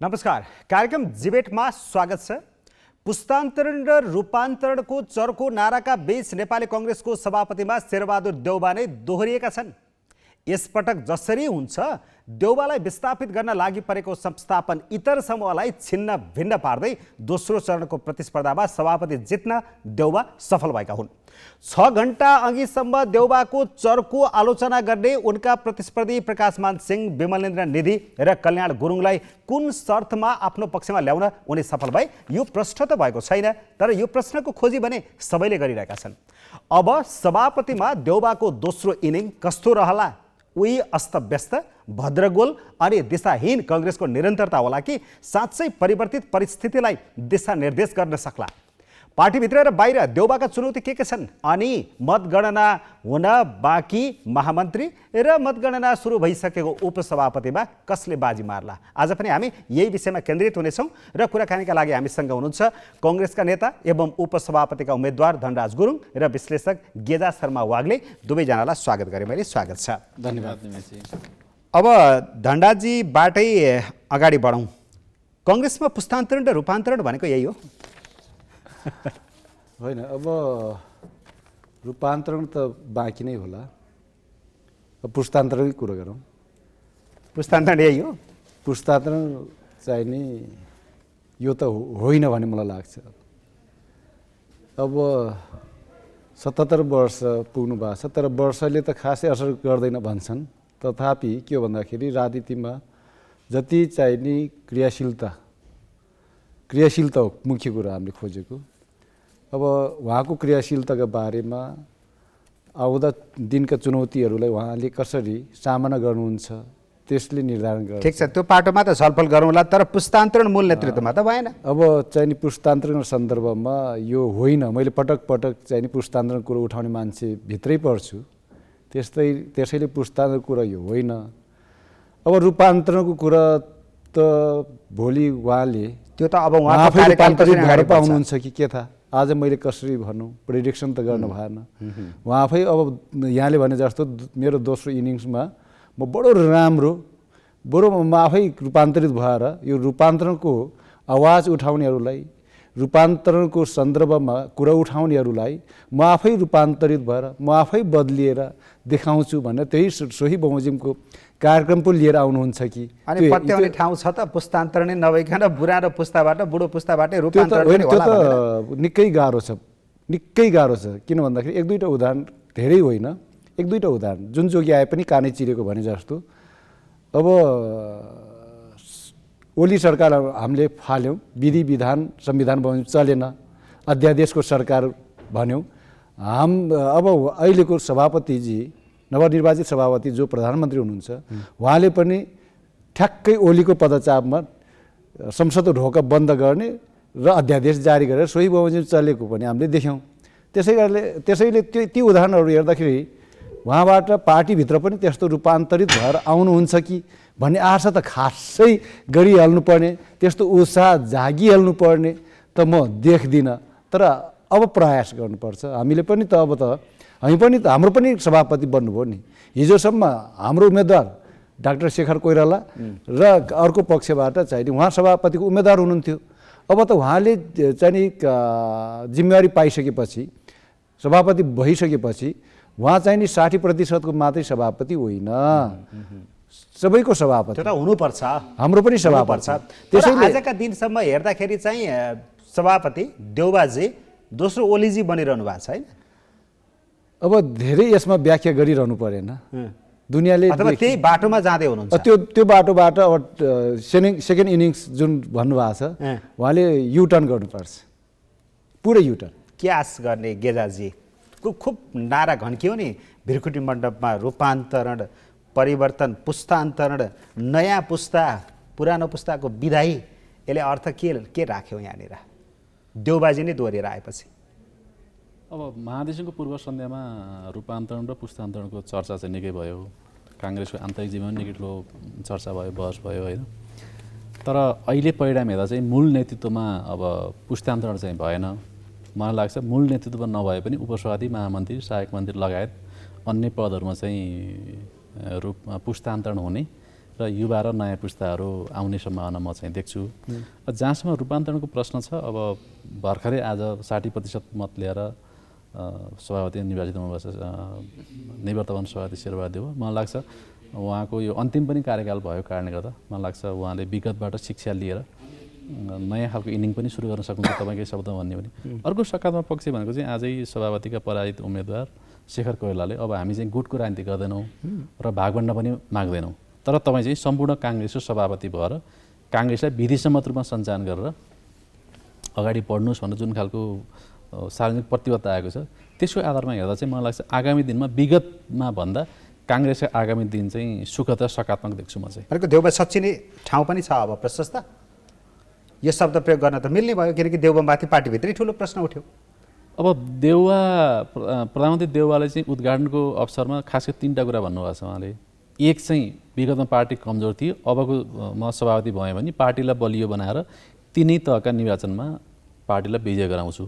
नमस्कार, कार्यक्रम डिबेटमा स्वागत छ। पुस्तान्तरण र रूपान्तरणको चर्को नाराका बीच नेपाली कांग्रेसको सभापतिमा शेरबहादुर देउबा नै दोहोरिएका छन्। यसपटक जसरी हुन्छ देउबालाई विस्थापित गर्न लागि परेको संस्थापन इतर समूहलाई छिन्न भिन्न पार्दै दोस्रो चरणको प्रतिस्पर्धामा सभापति जित्न देउबा सफल भएका हुन्। 6 घण्टा अघिसम्म देउबाको चर्को आलोचना गर्ने उनका प्रतिस्पर्धी प्रकाशमान सिंह, विमलेन्द्र निधि र कल्याण गुरुङलाई कुन शर्तमा आफ्नो पक्षमा ल्याउन उनी सफल भए, यो प्रश्न त भएको छैन, तर यो प्रश्नको खोजी भने सबैले गरिरहेका छन्। अब सभापतिमा देउबाको दोस्रो इनिङ कस्तो रहला? उही अस्तव्यस्त, भद्रगोल अनि दिशाहीन कांग्रेसको निरन्तरता होला कि साँच्चै परिवर्तित परिस्थितिलाई दिशा निर्देश गर्न सक्ला? पार्टीभित्र र बाहिर देउबाका चुनौती के छन्? अनि मतगणना हुन बाँकी महामन्त्री र मतगणना सुरु भइसकेको उपसभापतिमा कसले बाजी मार्ला? आज पनि हामी यही विषयमा केन्द्रित हुनेछौँ र कुराकानीका लागि हामीसँग हुनुहुन्छ कांग्रेसका नेता एवं उपसभापतिका उम्मेद्वार धनराज गुरुङ र विश्लेषक गेजा शर्मा वाग्ले। दुवैजनालाई स्वागत गरेँ मैले। स्वागत छ। धन्यवाद। अब धनराजजीबाटै अगाडि बढौँ। कांग्रेसमा पुस्तान्तरण र रूपान्तरण भनेको यही हो? होइन, अब रूपान्तरण त बाँकी नै होला। पुस्तान्तरणकै कुरो गरौँ। पुस्तान्तरण यही हो? पुस्तान्तरण चाहिँ नि यो त होइन भन्ने मलाई लाग्छ। अब 77 वर्ष पुग्नु भएको छ, तर वर्षले त खासै असर गर्दैन भन्छन्। तथापि के हो भन्दाखेरि राजनीतिमा जति चाहिँ नि क्रियाशीलता हो मुख्य कुरा हामीले खोजेको। अब उहाँको क्रियाशीलताका बारेमा आउँदा दिनका चुनौतीहरूलाई उहाँले कसरी सामना गर्नुहुन्छ त्यसले निर्धारण गर्छ। ठिक छ, त्यो पाटोमा त छलफल गरौँला, तर पुस्तान्तरण मूल नेतृत्वमा त भएन। अब चाहिँ नि पुस्तान्तरण सन्दर्भमा यो होइन, मैले पटक पटक चाहिँ नि पुस्तान्तरण कुरो उठाउने मान्छे भित्रै पर्छु, त्यसैले पुस्तान्तरण कुरा यो होइन। अब रूपान्तरणको कुरा त भोलि उहाँले त्यो त अब उहाँ आफै रूपान्तरित भएर पाउनुहुन्छ कि के थाहा। आज मैले कसरी भनौँ, प्रेडिक्सन त गर्न भएन। उहाँ आफै अब यहाँले भने जस्तो मेरो दोस्रो इनिङ्समा म बडो राम्रो म आफै रूपान्तरित भएर यो रूपान्तरणको आवाज उठाउनेहरूलाई, रूपान्तरणको सन्दर्भमा कुरा उठाउनेहरूलाई म आफै रूपान्तरित भएर म आफै बदलिएर देखाउँछु भनेर त्यही सोही बमोजिमको कार्यक्रम पो लिएर आउनुहुन्छ कि? अनि पत्याउने ठाउँ छ त? पुस्तान्तरणै नभइकन बुढानो पुस्ताबाट बुढो पुस्ताबाटै रूपान्तरण होइन, त्यो त निकै गाह्रो छ, निकै गाह्रो छ। किन भन्दाखेरि एक दुईवटा उदाहरण, धेरै होइन, एक दुईवटा उदाहरण जुन जोगी आए पनि कानै चिरेको भने जस्तो। अब ओली सरकार हामीले फाल्यौँ, विधि विधान संविधान बमोजिम चलेन, अध्यादेशको सरकार भन्यौँ। अब अहिलेको सभापतिजी, नवनिर्वाचित सभापति जो प्रधानमन्त्री हुनुहुन्छ, उहाँले पनि ठ्याक्कै ओलीको पदचापमा संसदको ढोका बन्द गर्ने र अध्यादेश जारी गरेर सोही बमोजिम चलेको पनि हामीले देख्यौँ। त्यसैले ती उदाहरणहरू हेर्दाखेरि उहाँबाट पार्टीभित्र पनि त्यस्तो रूपान्तरित भएर आउनुहुन्छ कि भन्ने आशा त खासै गरिहाल्नुपर्ने, त्यस्तो उत्साह जागिहाल्नु पर्ने त म देख्दिनँ। तर अब प्रयास गर्नुपर्छ। हामीले पनि त अब त हाम्रो पनि सभापति बन्नुभयो नि। हिजोसम्म हाम्रो उम्मेदवार डाक्टर शेखर कोइराला र अर्को पक्षबाट चाहिँ नि उहाँ सभापतिको उम्मेदवार हुनुहुन्थ्यो। अब त उहाँले चाहिँ नि जिम्मेवारी पाइसकेपछि, सभापति भइसकेपछि उहाँ चाहिँ नि 60% मात्रै सभापति होइन, सबैको सभापति हुनुपर्छ। हाम्रो पनि सभापति छ। त्यसैले आजका दिनसम्म हेर्दाखेरि चाहिँ सभापति देउबाजी दोस्रो ओलीजी बनिरहनु भएको छ हैन? अब धेरै यसमा व्याख्या गरिरहनु परेन। दुनियाँले त्यही बाटोमा जाँदै हुनुहुन्छ। त्यो बाटोबाट अब सेकेन्ड इनिङ्स जुन भन्नुभएको छ, उहाँले युटर्न गर्नुपर्छ, पुरै युटर्न। के आश गर्ने गेजाजी? खुब नारा घन्कियो नि भिरकुटी मण्डपमा, रूपान्तरण, परिवर्तन, पुस्तान्तरण, नयाँ पुस्ता, पुरानो पुस्ताको विदाई, यसले अर्थ के राख्यो यहाँनिर देउबाजी नै दोहोरिएर आएपछि? अब महाधिवेशनको पूर्व सन्ध्यामा रूपान्तरण र पुस्तान्तरणको चर्चा चाहिँ निकै भयो। काङ्ग्रेसको आन्तरिक जीवन निकै ठुलो चर्चा भयो, बहस भयो होइन। तर अहिले परिणाम हेर्दा चाहिँ मूल नेतृत्वमा अब पुस्तान्तरण चाहिँ भएन। मलाई लाग्छ मूल नेतृत्व नभए पनि उपसभापति, महामन्त्री, सहायक मन्त्री लगायत अन्य पदहरूमा चाहिँ पुस्तान्तरण हुने र युवा र नयाँ पुस्ताहरू आउने सम्भावना म चाहिँ देख्छु। जहाँसम्म रूपान्तरणको प्रश्न छ, अब भर्खरै आज 60% मत लिएर सभापति निर्वाचित हुनुभएको छ निवर्तमान सभापति शेरबहादुर देउवा। मलाई लाग्छ उहाँको यो अन्तिम पनि कार्यकाल भएको कारणले गर्दा मलाई लाग्छ उहाँले विगतबाट शिक्षा लिएर नयाँ खालको इनिङ पनि सुरु गर्न सक्नुहुन्छ तपाईँकै शब्दमा भन्ने भने। अर्को सकारात्मक पक्ष भनेको चाहिँ आजै सभापतिका पराजित उम्मेदवार शेखर कोइरालाले अब हामी चाहिँ गुटको राजनीति गर्दैनौँ र भागभण्डा पनि माग्दैनौँ, तर तपाईँ चाहिँ सम्पूर्ण काङ्ग्रेसको सभापति भएर काङ्ग्रेसलाई विधिसम्मत रूपमा सञ्चालन गरेर अगाडि बढ्नुहोस् भनेर जुन खालको सार्वजनिक प्रतिबद्धता आएको छ त्यसको आधारमा हेर्दा चाहिँ मलाई लाग्छ आगामी दिनमा विगतमा भन्दा काङ्ग्रेसको आगामी दिन चाहिँ सुखद र सकारात्मक देख्छु म चाहिँ। भनेको देउबा सच्चिने ठाउँ पनि छ अब प्रशस्त, यो शब्द प्रयोग गर्न त मिल्ने भयो किनकि देउबामाथि पार्टीभित्रै ठुलो प्रश्न उठ्यो। अब देउवा प्रधानमन्त्री देउवाले चाहिँ उद्घाटनको अवसरमा खास गरी 3टा कुरा भन्नुभएको छ उहाँले। एक चाहिँ विगतमा पार्टी कमजोर थियो, अबको म सभापति भएँ भने पार्टीलाई बलियो बनाएर 3 तहका निर्वाचनमा पार्टीलाई विजय गराउँछु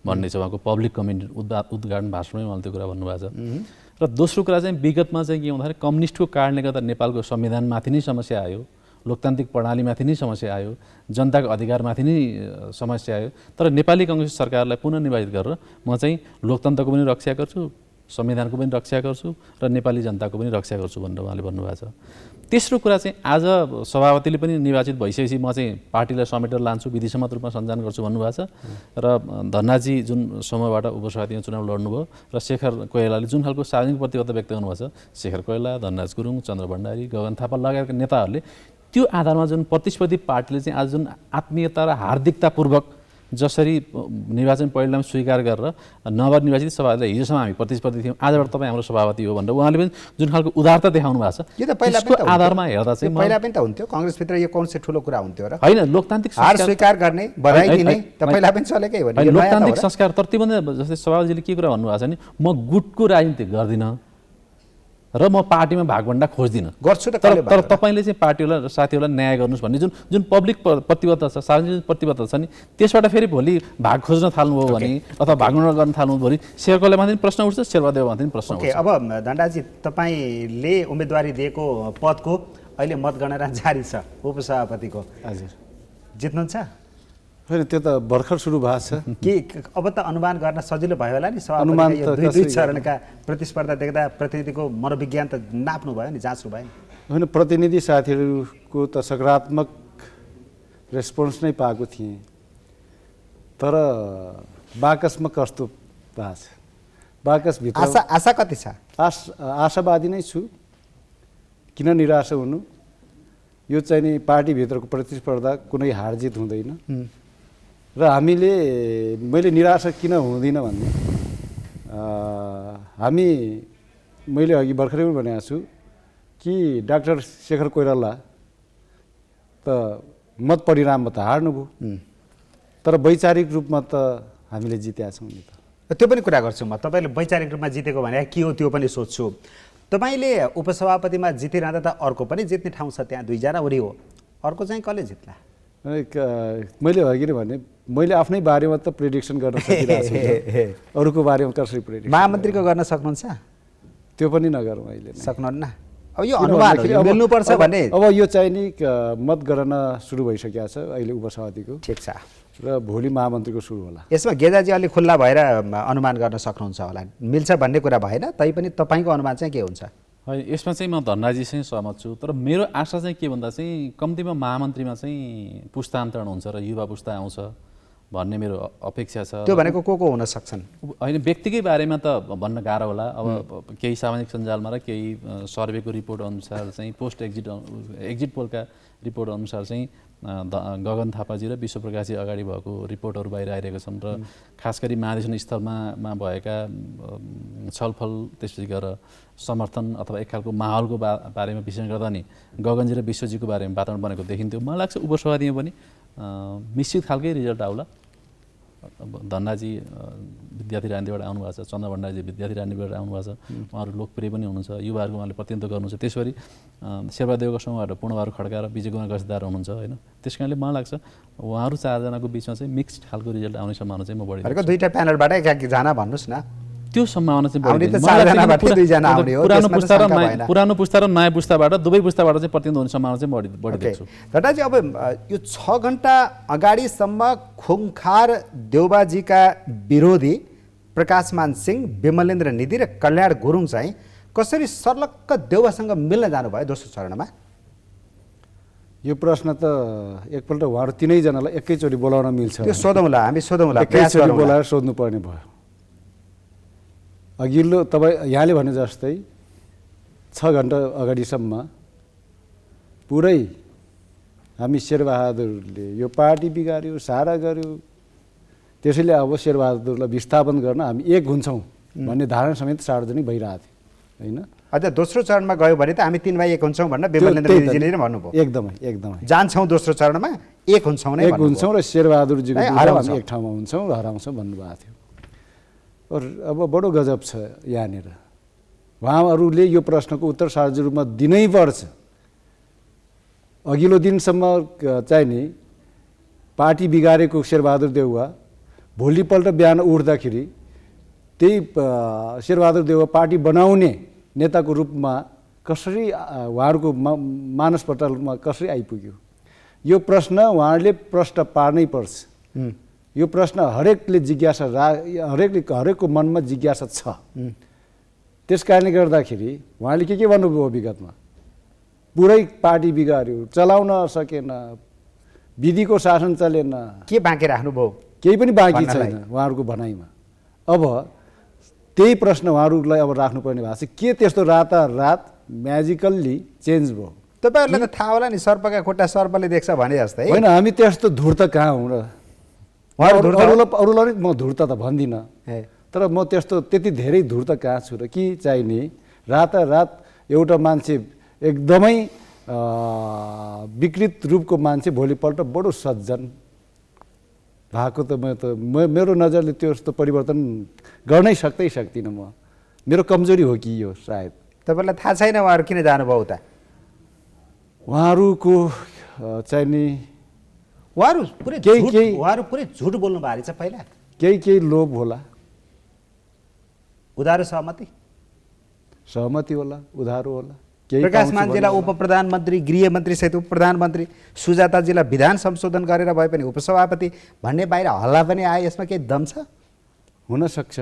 भन्ने चाहिँ उहाँको पब्लिक कमेन्ट उद्घाटन भाषणमै उहाँले त्यो कुरा भन्नुभएको छ। र दोस्रो कुरा चाहिँ विगतमा चाहिँ के भन्दाखेरि कम्युनिस्टको कारणले गर्दा नेपालको संविधानमाथि नै समस्या आयो, लोकतान्त्रिक प्रणालीमाथि नै समस्या आयो, जनताको अधिकारमाथि नै समस्या आयो। तर नेपाली काङ्ग्रेस सरकारलाई पुनर्निर्वाचित गरेर म चाहिँ लोकतन्त्रको पनि रक्षा गर्छु, संविधानको पनि रक्षा गर्छु र नेपाली जनताको पनि रक्षा गर्छु भनेर उहाँले भन्नुभएको छ। तेस्रो कुरा चाहिँ आज सभापतिले पनि निर्वाचित भइसकेपछि म चाहिँ पार्टीलाई समेटेर लान्छु, विधिसम्मत रूपमा सञ्चालन गर्छु भन्नुभएको छ। र धन्नाजी जुन समूहबाट उपसभापतिमा चुनाव लड्नुभयो र शेखर कोइरालाले जुन खालको सार्वजनिक प्रतिबद्धता व्यक्त गर्नुभएको छ, शेखर कोइराला, धनराज गुरुङ, चन्द्र भण्डारी, गगन थापा लगायतका नेताहरूले त्यो आधारमा जुन प्रतिस्पर्धी पार्टीले चाहिँ आज जुन आत्मीयता र हार्दिकतापूर्वक जसरी निर्वाचन परिणाम स्वीकार गरेर नवनिर्वाचित सभापतिलाई हिजोसम्म हामी प्रतिस्पर्धी थियौँ, आजबाट तपाईँ हाम्रो सभापति हो भनेर उहाँले पनि जुन खालको उदारता देखाउनु भएको छ, यो त पहिला त्यसको आधारमा हेर्दा चाहिँ पहिला पनि त हुन्थ्यो काङ्ग्रेसभित्र, यो कुन चाहिँ ठुलो कुरा हुन्थ्यो र? होइन, लोकतान्त्रिक हार स्वीकार गर्ने बधाई दिने त पहिला पनि चलेकै हो नि। लोकतान्त्रिक संस्कार। तर त्योभन्दा जस्तै सभापतिजीले के कुरा भन्नुभएको छ भने म गुटको राजनीति गर्दिनँ र म पार्टीमा भागभण्डा खोज्दिनँ गर्छु त, तर तपाईँले चाहिँ पार्टीहरूलाई साथीहरूलाई न्याय गर्नुहोस् भन्ने जुन पब्लिक प्रतिबद्धता छ, सार्वजनिक प्रतिबद्धता छ नि, त्यसबाट फेरि भोलि भाग खोज्न थाल्नुभयो भने अथवा भागभण्डा गर्न थाल्नुभयो भने शेरकोइरालामाथि पनि प्रश्न उठ्छ, शेरबहादेवमाथि पनि प्रश्न उठ्छ। अब धनराजी, तपाईँले उम्मेदवारी दिएको पदको अहिले मतगणना जारी छ उपसभापतिको। हजुर, जित्नुहुन्छ? होइन, त्यो त भर्खर सुरु भएको छ के अब त अनुमान गर्न सजिलो भयो होला नि? अनुमान त दुई चरणका प्रतिस्पर्धा देख्दा प्रतिनिधिको मनोविज्ञान त नाप्नु भयो नि, जाँच्नु भयो नि? होइन, प्रतिनिधि साथीहरूको त सकारात्मक रेस्पोन्स नै पाएको थिएँ, तर बाकसमा कस्तो भएको छ, बाकसभित्र आशा कति छ? आशावादी नै छु। किन निराशा हुनु? यो चाहिँ नि पार्टीभित्रको प्रतिस्पर्धा कुनै हार जित हुँदैन र मैले निराशा किन हुँदिनँ भन्ने मैले अघि भर्खरै पनि भनेको छु कि डाक्टर शेखर कोइराला त मत परिणाममा त हार्नुभयो, तर वैचारिक रूपमा त हामीले जितेका छौँ नि त। त्यो पनि कुरा गर्छु म। तपाईँले वैचारिक रूपमा जितेको भने के हो त्यो पनि सोध्छु। तपाईँले उपसभापतिमा जितिरहँदा त अर्को पनि जित्ने ठाउँ छ, त्यहाँ 2 जना वरि हो, अर्को चाहिँ कसले जित्ला? मैले अघि नै भने मैले आफ्नै बारेमा त प्रेडिक्सन गर्न सकिरहेको छु, अरूको बारेमा कसरी प्रेडिक्सन? महामन्त्रीको गर्न सक्नुहुन्छ? त्यो पनि नगरौँ अहिले, सक्नुहुन्न। अब यो अनुमान मिल्नुपर्छ भने अब यो चाहिँ नि मतगणना सुरु भइसकेको छ अहिले उपसभापतिको, ठिक छ, र भोलि महामन्त्रीको सुरु होला। यसमा गेजाजी अलि खुल्ला भएर अनुमान गर्न सक्नुहुन्छ होला, मिल्छ भन्ने कुरा भएन, तैपनि तपाईँको अनुमान चाहिँ के हुन्छ? होइन, यसमा चाहिँ म धनराजीसँग सहमत छु, तर मेरो आशा चाहिँ के भन्दा चाहिँ कम्तीमा महामन्त्रीमा चाहिँ पुस्तान्तरण हुन्छ र युवा पुस्ता आउँछ भन्ने मेरो अपेक्षा छ। त्यो भनेको को हुन सक्छन्? होइन, व्यक्तिकै बारेमा त भन्न गाह्रो होला। अब केही सामाजिक सञ्जालमा र केही सर्वेको रिपोर्ट अनुसार चाहिँ पोस्ट एक्जिट पोलका रिपोर्ट अनुसार चाहिँ गगन थापाजी र विश्वप्रकाशजी अगाडि भएको रिपोर्टहरू बाहिर आइरहेका छन् र खास गरी महाधिवेशन स्थलमा भएका छलफल, त्यसपछि गएर समर्थन अथवा एक खालको माहौलको बारेमा विश्लेषण गर्दा नि गगनजी र विश्वजीको बारेमा वातावरण बनेको देखिन्थ्यो। मलाई लाग्छ उपसभापतिमा पनि निश्चित खालकै रिजल्ट आउला। धन्नाजी विद्यार्थी राजनीतिबाट आउनुभएको छ, चन्द्र भण्डारीजी विद्यार्थी राजनीतिबाट आउनुभएको छ, उहाँहरू लोकप्रिय पनि हुनुहुन्छ, युवाहरूको उहाँले प्रतिनिधित्व गर्नुहुन्छ। त्यसरी शेरबहादेवको समूहबाट पूर्णबहादुर खड्का र विजय कुमार गजदार हुनुहुन्छ होइन। त्यस कारणले मलाई लाग्छ उहाँहरू 4 जनाको बिचमा चाहिँ मिक्स्ड खालको रिजल्ट आउने सम्भावना चाहिँ म बढी। 2टा प्यानलबाट एक जना भन्नुहोस् न। त्यो सम्भावना चाहिँ आउने बढी त देखिन्छ। मलाई लाग्छ कि 4 जनाबाट 2 जना आउने हो, पुरानो त्यसमा त पुस्ता र शङ्का भएन। पुरानो पुस्ता र नयाँ पुस्ताबाट दुवै पुस्ताबाट चाहिँ प्रतिनिधित्व हुने सम्भावना चाहिँ बढी देख्छु। घटाजी, अब यो 6 घण्टा अगाडिसम्म खुङखार देउबाजीका विरोधी प्रकाशमान सिंह, विमलेन्द्र निधि र कल्याण गुरुङ चाहिँ कसरी सर्लक्क देउबासँग मिल्न जानुभयो दोस्रो चरणमा? यो प्रश्न त एकपल्ट उहाँहरू तिनैजनालाई एकैचोटि बोलाउन मिल्छ त्यो सोधौँला, हामी सोधौँला, प्रयास एकैचोटि गरौँला। बोलाएर सोध्नुपर्ने भयो। अघिल्लो तपाईँ यहाँले भने जस्तै 6 घण्टा अगाडिसम्म पुरै हामी शेरबहादुरले यो पार्टी बिगाऱ्यो, सारा गर्यो, त्यसैले अब शेरबहादुरलाई विस्थापन गर्न हामी एक हुन्छौँ भन्ने धारणा समेत सार्वजनिक भइरहेको थियो, होइन? अझ दोस्रो चरणमा गयो भने त हामी 3 भाइ एक हुन्छौँ भन्न विमलेन्द्र निधिजीले नै भन्नुभयो। एकदमै जान्छौँ दोस्रो चरणमा एक हुन्छौँ नै एक हुन्छौँ र शेरबहादुरजीको है, विरुद्ध हराउँछौँ। हामी एक ठाउँमा हुन्छौँ र हराउँछौँ भन्नुभएको थियो। अब बडो गजब छ यहाँनिर, उहाँहरूले यो प्रश्नको उत्तर सार्वजनिक रूपमा दिनै पर्छ। अघिल्लो दिनसम्म चाहिँ नि पार्टी बिगारेको शेरबहादुर देउवा भोलिपल्ट बिहान उठ्दाखेरि त्यही शेरबहादुर देउवा पार्टी बनाउने नेताको रूपमा कसरी उहाँहरूको मानसपटलमा कसरी आइपुग्यो, यो प्रश्न उहाँहरूले प्रश्न पार्नै पर्छ। यो प्रश्न हरेकले जिज्ञासा हरेकको मनमा जिज्ञासा छ। त्यस कारणले गर्दाखेरि उहाँले के भन्नुभयो विगतमा, पुरै पार्टी बिगाऱ्यो, चलाउन सकेन, विधिको शासन चलेन, के बाँकी राख्नुभयो? केही पनि बाँकी भन्नलाई। छैन उहाँहरूको भनाइमा। अब त्यही प्रश्न उहाँहरूलाई अब राख्नुपर्ने भएको छ, के त्यस्तो रातारात म्याजिकल्ली चेन्ज भयो? तपाईँहरूलाई त थाहा होला नि, सर्पका खुट्टा सर्पले देख्छ भने जस्तै। होइन, हामी त्यस्तो धुर्त कहाँ हौँ र? अरूलाई म धुर्त त भन्दिनँ, तर म त्यति धेरै धुर्त कहाँ छु र कि चाहिँ नि रातारात एउटा मान्छे एकदमै विकृत रूपको मान्छे भोलिपल्ट बडो सज्जन भएको त मेरो नजरले त्यस्तो परिवर्तन गर्नै सक्दिनँ म। मेरो कमजोरी हो कि यो सायद। तपाईँलाई थाहा छैन उहाँहरू किन जानुभयो उता? उहाँहरूको चाहिँ नि उहाँहरू पुरै झुट बोल्नु भएको रहेछ पहिला। केही लोभ होला, उधारो सहमति होला, उधारो होला। प्रकाशमानजीलाई उप प्रधानमन्त्री, गृहमन्त्री सहित उप प्रधानमन्त्री, सुजाताजीलाई विधान संशोधन गरेर भए पनि उपसभापति भन्ने बाहिर हल्ला पनि आयो। यसमा केही दम छ? हुनसक्छ,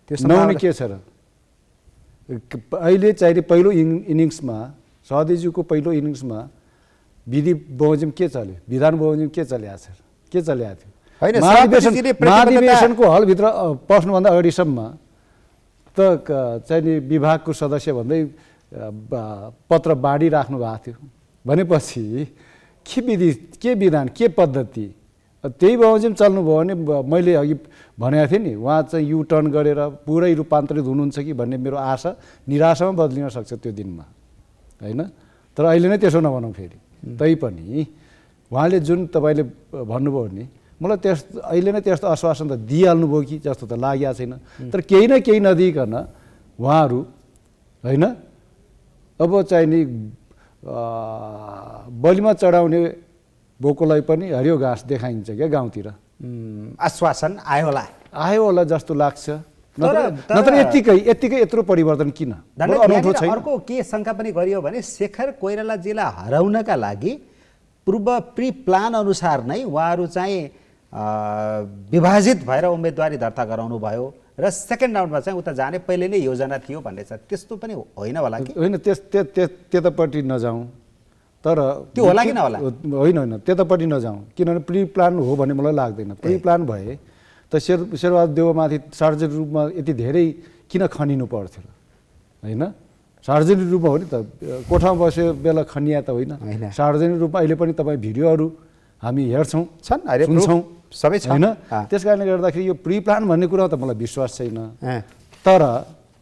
त्यो नहुने के छ र? अहिले चाहिँ पहिलो इनिङ्समा सहदेवज्यूको पहिलो इनिङ्समा विधि बमोजिम के चल्यो, विधान बमोजिम के चलेको छ, के चलेको थियो? महाधिवेशनको हलभित्र पस्नुभन्दा अगाडिसम्म त चाहिँ नि विभागको सदस्य भन्दै पत्र बाँडिराख्नु भएको थियो। भनेपछि के विधि, के विधान, के पद्धति, त्यही बमोजिम चल्नुभयो भने मैले अघि भनेको थिएँ नि, उहाँ चाहिँ यु टर्न गरेर पुरै रूपान्तरित हुनुहुन्छ कि भन्ने मेरो आशा निराशामा बदलिन सक्छ त्यो दिनमा, होइन? तर अहिले नै त्यसो नभनौँ फेरि। तैपनि उहाँले जुन तपाईँले भन्नुभयो नि, मलाई अहिले नै त्यस्तो आश्वासन त दिइहाल्नुभयो कि जस्तो त लागेको छैन। तर केही न केही नदिइकन उहाँहरू, होइन, अब चाहिँ नि बलिमा चढाउने बोकोलाई पनि हरियो घाँस देखाइन्छ क्या गाउँतिर। आश्वासन आयो होला जस्तो लाग्छ। नत्र यत्रो परिवर्तन किन? अनौठो छैन? अर्को के शङ्का पनि गरियो भने शेखर कोइरालाजीलाई हराउनका लागि प्री प्लान अनुसार नै उहाँहरू चाहिँ विभाजित भएर उम्मेदवारी दर्ता गराउनु भयो र सेकेन्ड राउन्डमा चाहिँ उता जाने पहिले नै योजना थियो भन्ने छ। त्यस्तो पनि होइन होला कि? होइन, त्यतापट्टि नजाउँ, तर त्यो होला कि नहोला? होइन, त्यतापट्टि नजाउँ, किनभने प्री प्लान हो भन्ने मलाई लाग्दैन। प्री प्लान भए त शेरबहादुर देउवामाथि सार्वजनिक रूपमा यति धेरै किन खनिनु पर्थ्यो, होइन? सार्वजनिक रूपमा हो नि त, कोठामा बसेर बेला खनिया त होइन। सार्वजनिक रूपमा अहिले पनि तपाईँ भिडियोहरू हामी हेर्छौँ, सुन्छौँ, सबै छ, होइन? त्यस कारणले गर्दाखेरि यो प्री प्लान भन्ने कुरा त मलाई विश्वास छैन। तर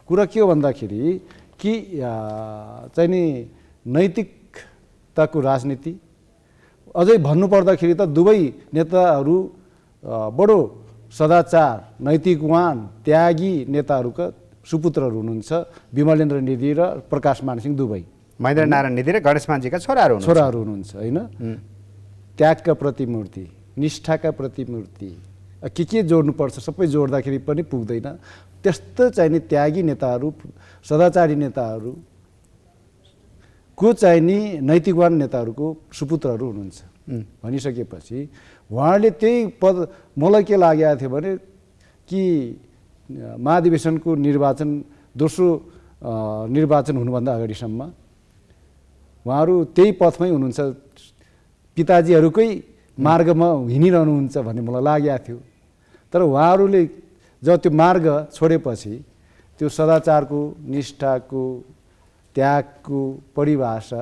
कुरा के हो भन्दाखेरि कि चाहिँ नि नैतिकताको राजनीति, अझै भन्नुपर्दाखेरि त दुवै नेताहरू बडो सदाचार, नैतिकवान, त्यागी नेताहरूका सुपुत्रहरू हुनुहुन्छ। विमलेन्द्र निधि र प्रकाशमान सिंह दुवै, महेन्द्र नारायण निधि र गणेशमानजीका छोराहरू हुनुहुन्छ, होइन? त्यागका प्रतिमूर्ति, निष्ठाका प्रतिमूर्ति, के जोड्नुपर्छ सबै जोड्दाखेरि पनि पुग्दैन। त्यस्तो चाहिने त्यागी नेताहरू, सदाचारी नेताहरू को चाहिने नैतिकवान नेताहरूको सुपुत्रहरू हुनुहुन्छ भनिसकेपछि उहाँले त्यही पद मलाई के लागेको थियो भने कि महाधिवेशनको निर्वाचन दोस्रो निर्वाचन हुनुभन्दा अगाडिसम्म उहाँहरू त्यही पथमै हुनुहुन्छ, पिताजीहरूकै मार्गमा हिँडिरहनुहुन्छ भन्ने मलाई लागेको थियो। तर उहाँहरूले जब त्यो मार्ग छोडेपछि त्यो सदाचारको, निष्ठाको, त्यागको परिभाषा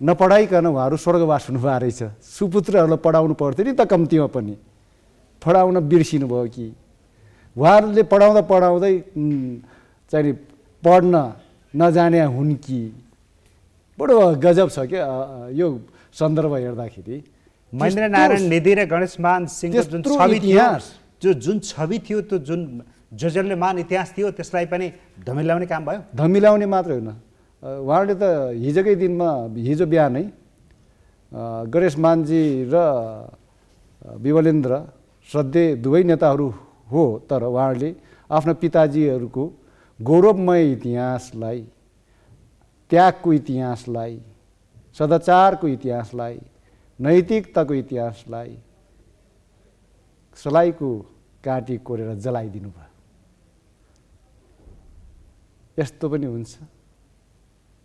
नपढाइकन उहाँहरू स्वर्गवास हुनुभएको रहेछ। सुपुत्रहरूलाई पढाउनु पर्थ्यो नि त, कम्तीमा पनि पढाउन बिर्सिनु भयो कि उहाँहरूले पढाउँदा पढाउँदै चाहिँ पढ्न नजाने हुन् कि। बडो गजब छ क्या यो सन्दर्भ हेर्दाखेरि। महेन्द्र नारायण निधि र गणेशमान सिंहको जुन छवि थियो, जुन छवि थियो, त्यो जुन जजल्यमान इतिहास थियो, त्यसलाई पनि धमिलाउने काम भयो। धमिलाउने मात्र होइन, उहाँहरूले त हिजोकै दिनमा, हिजो बिहानै गणेशमानजी र विमलेन्द्र श्रद्धेय दुवै नेताहरू हो, तर उहाँहरूले आफ्ना पिताजीहरूको गौरवमय इतिहासलाई, त्यागको इतिहासलाई, सदाचारको इतिहासलाई, नैतिकताको इतिहासलाई सलाइको काँटी कोरेर जलाइदिनु भयो। यस्तो पनि हुन्छ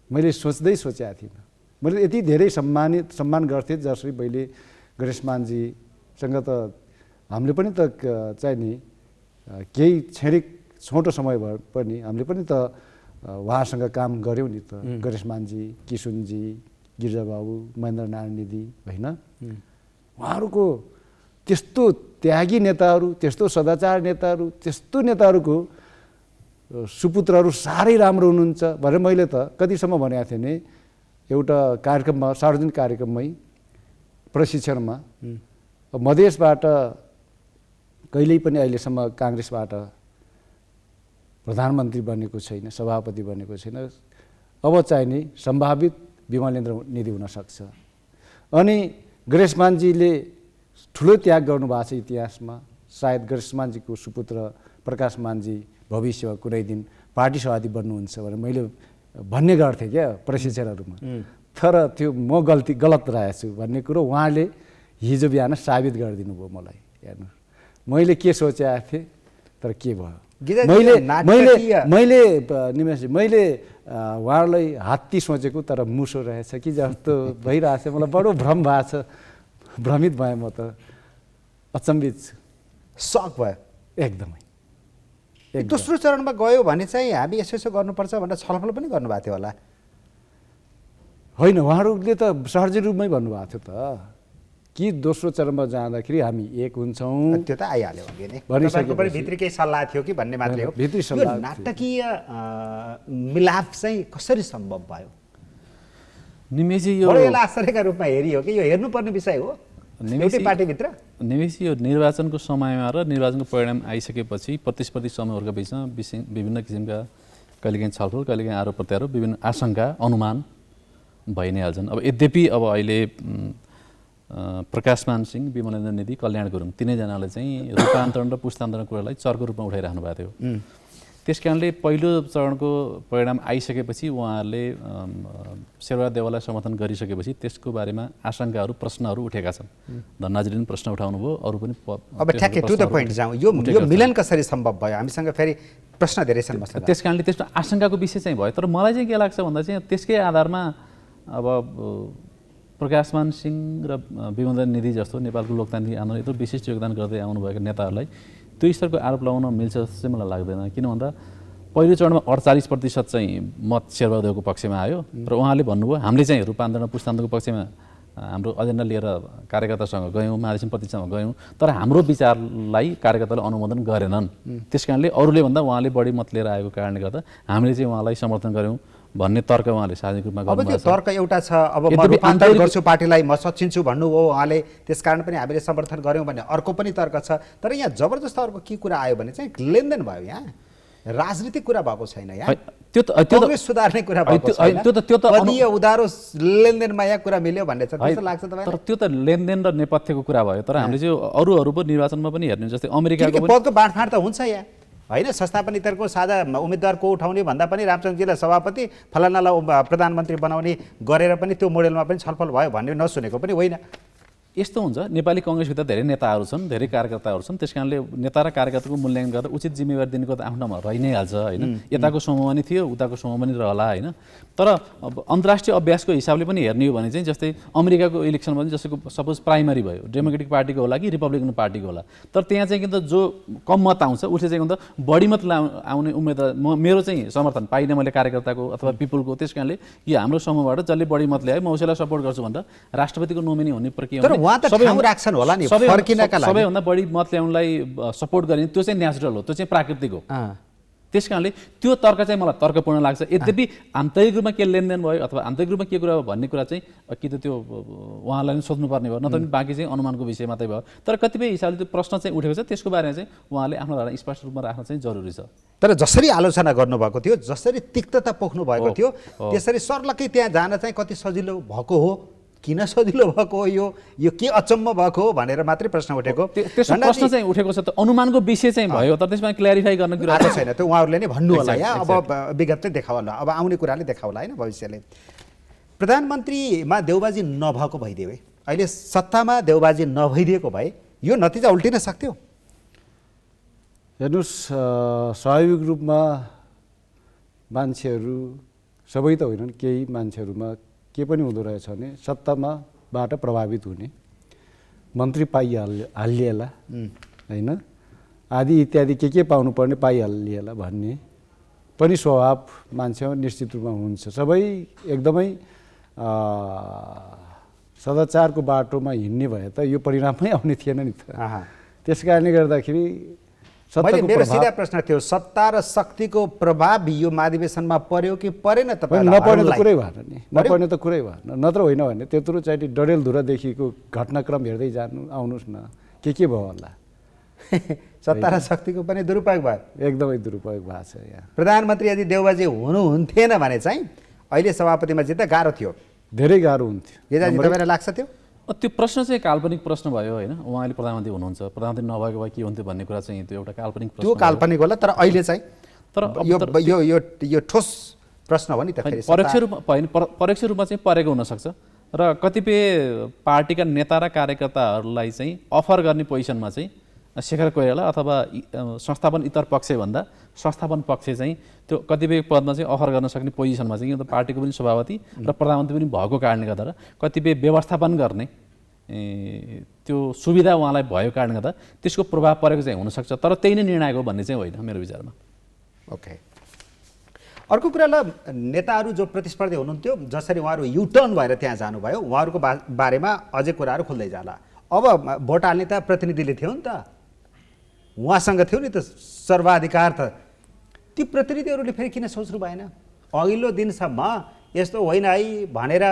मैले सोचेको थिइनँ। मैले यति धेरै सम्मान गर्थेँ जसरी मैले गणेशमानजीसँग त हामीले पनि त चाहिँ नि केही छोटो समय भए पनि हामीले पनि त उहाँसँग काम गऱ्यौँ नि त। गणेशमानजी, किशुनजी, गिरिजाबाबु, महेन्द्र नारायण निधि होइन, उहाँहरूको त्यस्तो त्यागी नेताहरू, त्यस्तो सदाचार नेताहरू, त्यस्तो नेताहरूको सुपुत्रहरू साह्रै राम्रो हुनुहुन्छ भनेर मैले त कतिसम्म भनेको थिएँ नि, एउटा कार्यक्रममा, सार्वजनिक कार्यक्रममै प्रशिक्षणमा, मधेसबाट कहिल्यै पनि अहिलेसम्म काङ्ग्रेसबाट प्रधानमन्त्री बनेको छैन, सभापति बनेको छैन, अब चाहिने सम्भावित विमलेन्द्र निधि हुनसक्छ। अनि गणेशमानजीले ठुलो त्याग गर्नुभएको छ इतिहासमा। सायद गणेशमानजीको सुपुत्र प्रकाशमानजी भविष्यमा कुनै दिन पार्टी सभापति बन्नुहुन्छ भनेर मैले भन्ने गर्थेँ क्या प्रशिक्षणहरूमा। तर त्यो म गलत रहेछु भन्ने कुरो उहाँले हिजो बिहान साबित गरिदिनु भयो मलाई। हेर्नु मैले के सोचेको थिएँ तर के भयो। मैले उहाँलाई हात्ती सोचेको तर मुसो रहेछ कि जस्तो भइरहेछ। मलाई बडो भ्रम भएको छ, भ्रमित भएँ म त, अचम्बित छु, सक भयो एकदमै। दोस्रो चरणमा गयो भने चाहिँ हामी यसो गर्नुपर्छ भनेर छलफल पनि गर्नुभएको थियो होला? होइन, उहाँहरूले त सहज रूपमै भन्नुभएको थियो त कि दोस्रो चरणमा जाँदाखेरि हामी एक हुन्छौँ। त्यो त आइहाल्यो अघि नै, भनिसकेको पनि भित्री केही सल्लाह थियो कि भन्ने मात्रै हो। भित्री सल्लाह थियो। नाटकीय मिलाप चाहिँ कसरी सम्भव भयो? निमेषजी यो आश्चर्यका रूपमा हेरियो कि यो हेर्नुपर्ने विषय हो एउटै पार्टीभित्र? निमेषजी यो निर्वाचनको समयमा र निर्वाचनको परिणाम आइसकेपछि प्रतिस्पर्धी समूहहरूका बिचमा विभिन्न किसिमका कहिलेकाहीँ छलफल, कहिलेकाहीँ आरोप प्रत्यारोप, विभिन्न आशंका, अनुमान भइ नै हाल्छन्। अब यद्यपि अब अहिले प्रकाशमान सिंह, विमलेन्द्र निधि, कल्याण गुरुङ तिनैजनाले चाहिँ रूपान्तरण र पुस्तान्तरण कुरालाई चर्को रूपमा उठाइराख्नु भएको थियो। त्यस कारणले पहिलो चरणको परिणाम आइसकेपछि उहाँहरूले शेरबहादुर देउवालाई समर्थन गरिसकेपछि त्यसको बारेमा आशंकाहरू, प्रश्नहरू उठेका छन्। धन्नाजीले पनि प्रश्न उठाउनु भयो, अरू पनि। अब ठ्याक्कै टु द पोइन्ट जाउँ, यो मिलन कसरी सम्भव भयो? हामीसँग फेरि प्रश्न धेरै छन् मसँग। त्यस कारणले त्यसमा आशंकाको विषय चाहिँ भयो। तर मलाई चाहिँ के लाग्छ भन्दा चाहिँ त्यसकै आधारमा अब प्रकाशमान सिंह र विमलेन्द्र निधि जस्तो नेपालको लोकतान्त्रिक आन्दोलन यत्रो विशिष्ट योगदान गर्दै आउनुभएका नेताहरूलाई त्यो स्तरको आरोप लगाउन मिल्छ जस्तो चाहिँ मलाई लाग्दैन। किन भन्दा पहिलो चरणमा 48% चाहिँ मत शेरबहादुर देउवाको पक्षमा आयो र उहाँले भन्नुभयो हामीले चाहिँ रूपान्तरण पुस्तान्तरणको पक्षमा हाम्रो एजेन्डा लिएर कार्यकर्तासँग गयौँ, महाधिवेशन प्रतिनिधिसँग गयौँ, तर हाम्रो विचारलाई कार्यकर्ताले अनुमोदन गरेनन्। त्यस कारणले अरूले भन्दा उहाँले बढी मत लिएर आएको कारणले गर्दा हामीले चाहिँ उहाँलाई समर्थन गऱ्यौँ भन्ने तर्क उहाँले सार्वजनिक रूपमा गर्नुभएको छ। अब त्यो तर्क एउटा छ, अब म रूपान्तरण गर्छु पार्टीलाई, म सचिन्छु भन्नुभयो उहाँले, त्यसकारण पनि हामीले समर्थन गऱ्यौँ भन्ने अर्को पनि तर्क छ। तर यहाँ जबरजस्त अर्को के कुरा आयो भने चाहिँ लेनदेन भयो, यहाँ राजनीतिक कुरा भएको छैन। यहाँ त्यो त कांग्रेस सुधार्ने कुरा भएको छैन। त्यो त पदीय उधारो लेनदेनमा यहाँ कुरा मिल्यो भन्ने छ, त्यस्तो लाग्छ तर तपाईलाई? त्यो त लेनदेन र नेपथ्यको कुरा भयो। तर हामीले चाहिँ अरू पो निर्वाचनमा पनि हेर्ने, जस्तै अमेरिकाको किनकि पदको बाँडफाँड त हुन्छ यहाँ होइन। संस्थापन इतरको साझा उम्मेदवार को उठाउने भन्दा पनि रामचन्द्रजीलाई सभापति, फलानालाई प्रधानमन्त्री बनाउने गरेर पनि त्यो मोडेलमा पनि छलफल भयो भन्ने नसुनेको पनि होइन। यस्तो हुन्छ, नेपाली कङ्ग्रेसभित्र धेरै नेताहरू छन्, धेरै कार्यकर्ताहरू छन्, त्यस कारणले नेता र कार्यकर्ताको मूल्याङ्कन गरेर उचित जिम्मेवारी दिनुको त आफ्नो ठाउँमा रहि नै हाल्छ होइन। यताको समूह पनि थियो, उताको समूह पनि रहला होइन। तर अब अन्तर्राष्ट्रिय अभ्यासको हिसाबले पनि हेर्ने हो भने चाहिँ जस्तै अमेरिकाको इलेक्सनमा पनि जस्तो सपोज प्राइमरी भयो, डेमोक्रेटिक पार्टीको होला कि रिपब्लिकन पार्टीको होला, तर त्यहाँ चाहिँ कि त जो कम मत आउँछ उसले चाहिँ त बढी मत आउने उम्मेदवार मेरो चाहिँ समर्थन पाइनँ मैले कार्यकर्ताको अथवा पिपुलको, त्यस कारणले कि हाम्रो समूहबाट जसले बढी मत ल्यायो म उसैलाई सपोर्ट गर्छु भनेर राष्ट्रपतिको नोमिनी हुने प्रक्रिया सबैभन्दा बढी मत ल्याउनलाई सपोर्ट गर्ने त्यो चाहिँ नेचुरल हो, त्यो चाहिँ प्राकृतिक हो। त्यस कारणले त्यो तर्क चाहिँ मलाई तर्कपूर्ण लाग्छ। यद्यपि आन्तरिक रूपमा के लेनदेन भयो अथवा आन्तरिक रूपमा के कुरा भयो भन्ने कुरा चाहिँ कि त त्यो उहाँलाई पनि सोध्नुपर्ने भयो, नत्र पनि बाँकी चाहिँ अनुमानको विषय मात्रै भयो। तर कतिपय हिसाबले त्यो प्रश्न चाहिँ उठेको छ, त्यसको बारेमा चाहिँ उहाँले आफ्नो धारणा स्पष्ट रूपमा राख्न चाहिँ जरुरी छ। तर जसरी आलोचना गर्नुभएको थियो, जसरी तिक्तता पोख्नु भएको थियो, त्यसरी सर्लक्कै त्यहाँ जान चाहिँ कति सजिलो भएको हो, किन सजिलो भएको हो, यो के अचम्म भएको हो भनेर मात्रै प्रश्न उठेको। त्यसो प्रश्न चाहिँ उठेको छ, त अनुमानको विषय चाहिँ भयो, तर त्यसमा क्ल्यारिफाई गर्न कुरा छैन। त्यो उहाँहरूले नै भन्नु होला यहाँ, अब विगतले देखाउला, अब आउने कुराले देखाउला होइन भविष्यले। प्रधानमन्त्रीमा देउबाजी नभएको भइदिए, अहिले सत्तामा देउबाजी नभइदिएको भए यो नतिजा उल्टिन सक्थ्यो। हेर्नुहोस्, स्वाभाविक रूपमा मान्छेहरू सबै त होइनन्, केही मान्छेहरूमा के पनि हुँदो रहेछ भने सत्तामाबाट प्रभावित हुने, मन्त्री पाइहालिएला होइन, आदि इत्यादि के पाउनुपर्ने पाइहालिएला भन्ने पनि स्वभाव मान्छेमा निश्चित रूपमा हुन्छ। सबै एकदमै सदाचारको बाटोमा हिँड्ने भए त यो परिणाममै आउने थिएन नि त। त्यस कारणले गर्दाखेरि मेरो सिधा प्रश्न थियो, सत्ता र शक्तिको प्रभाव यो महाधिवेशनमा पर्यो कि परेन? तपाईँ नपर्ने त कुरै भएन नि, नपर्ने त कुरै भएन। नत्र होइन भने त्यत्रो चाहिँ डडेलधुरादेखिको घटनाक्रम हेर्दै जानु आउनुहोस् न, के भयो होला। सत्ता र शक्तिको पनि दुरुपयोग भयो, एकदमै दुरुपयोग भएको छ यहाँ। प्रधानमन्त्री यदि देउबाजी हुनुहुन्थेन भने चाहिँ अहिले सभापतिमा जित्दा गाह्रो थियो, धेरै गाह्रो हुन्थ्यो। गेजाजी तपाईँलाई लाग्छ त्यो? त्यो प्रश्न चाहिँ काल्पनिक प्रश्न भयो होइन। उहाँले प्रधानमन्त्री हुनुहुन्छ, प्रधानमन्त्री नभएको भए के हुन्थ्यो भन्ने कुरा चाहिँ त्यो एउटा काल्पनिक प्रश्न, त्यो काल्पनिक होला। तर अहिले चाहिँ तर यो ठोस प्रश्न हो नि त। परोक्ष रूपमा चाहिँ परेको हुनसक्छ र कतिपय पार्टीका नेता र कार्यकर्ताहरूलाई चाहिँ अफर गर्ने पोजिसनमा चाहिँ शेखर कोइराला अथवा संस्थापन इतर पक्षभन्दा संस्थापन पक्ष चाहिँ त्यो कतिपय पदमा चाहिँ अफर गर्न सक्ने पोजिसनमा चाहिँ पार्टीको पनि सभापति र प्रधानमन्त्री पनि भएको कारणले गर्दा र कतिपय व्यवस्थापन गर्ने त्यो सुविधा उहाँलाई भएको कारणले गर्दा त्यसको प्रभाव परेको चाहिँ हुनसक्छ। तर त्यही नै निर्णायक हो भन्ने चाहिँ होइन मेरो विचारमा। ओके, अर्को कुरालाई नेताहरू जो प्रतिस्पर्धी हुनुहुन्थ्यो, जसरी उहाँहरू युटर्न भएर त्यहाँ जानुभयो, उहाँहरूको बारेमा अझै कुराहरू खुल्दै जाला। अब भोट हाल्ने त प्रतिनिधिले थियो नि त, उहाँसँग थियो नि त सर्वाधिकार त। ती प्रतिनिधिहरूले फेरि किन सोच्नु भएन? अघिल्लो दिनसम्म यस्तो होइन है भनेर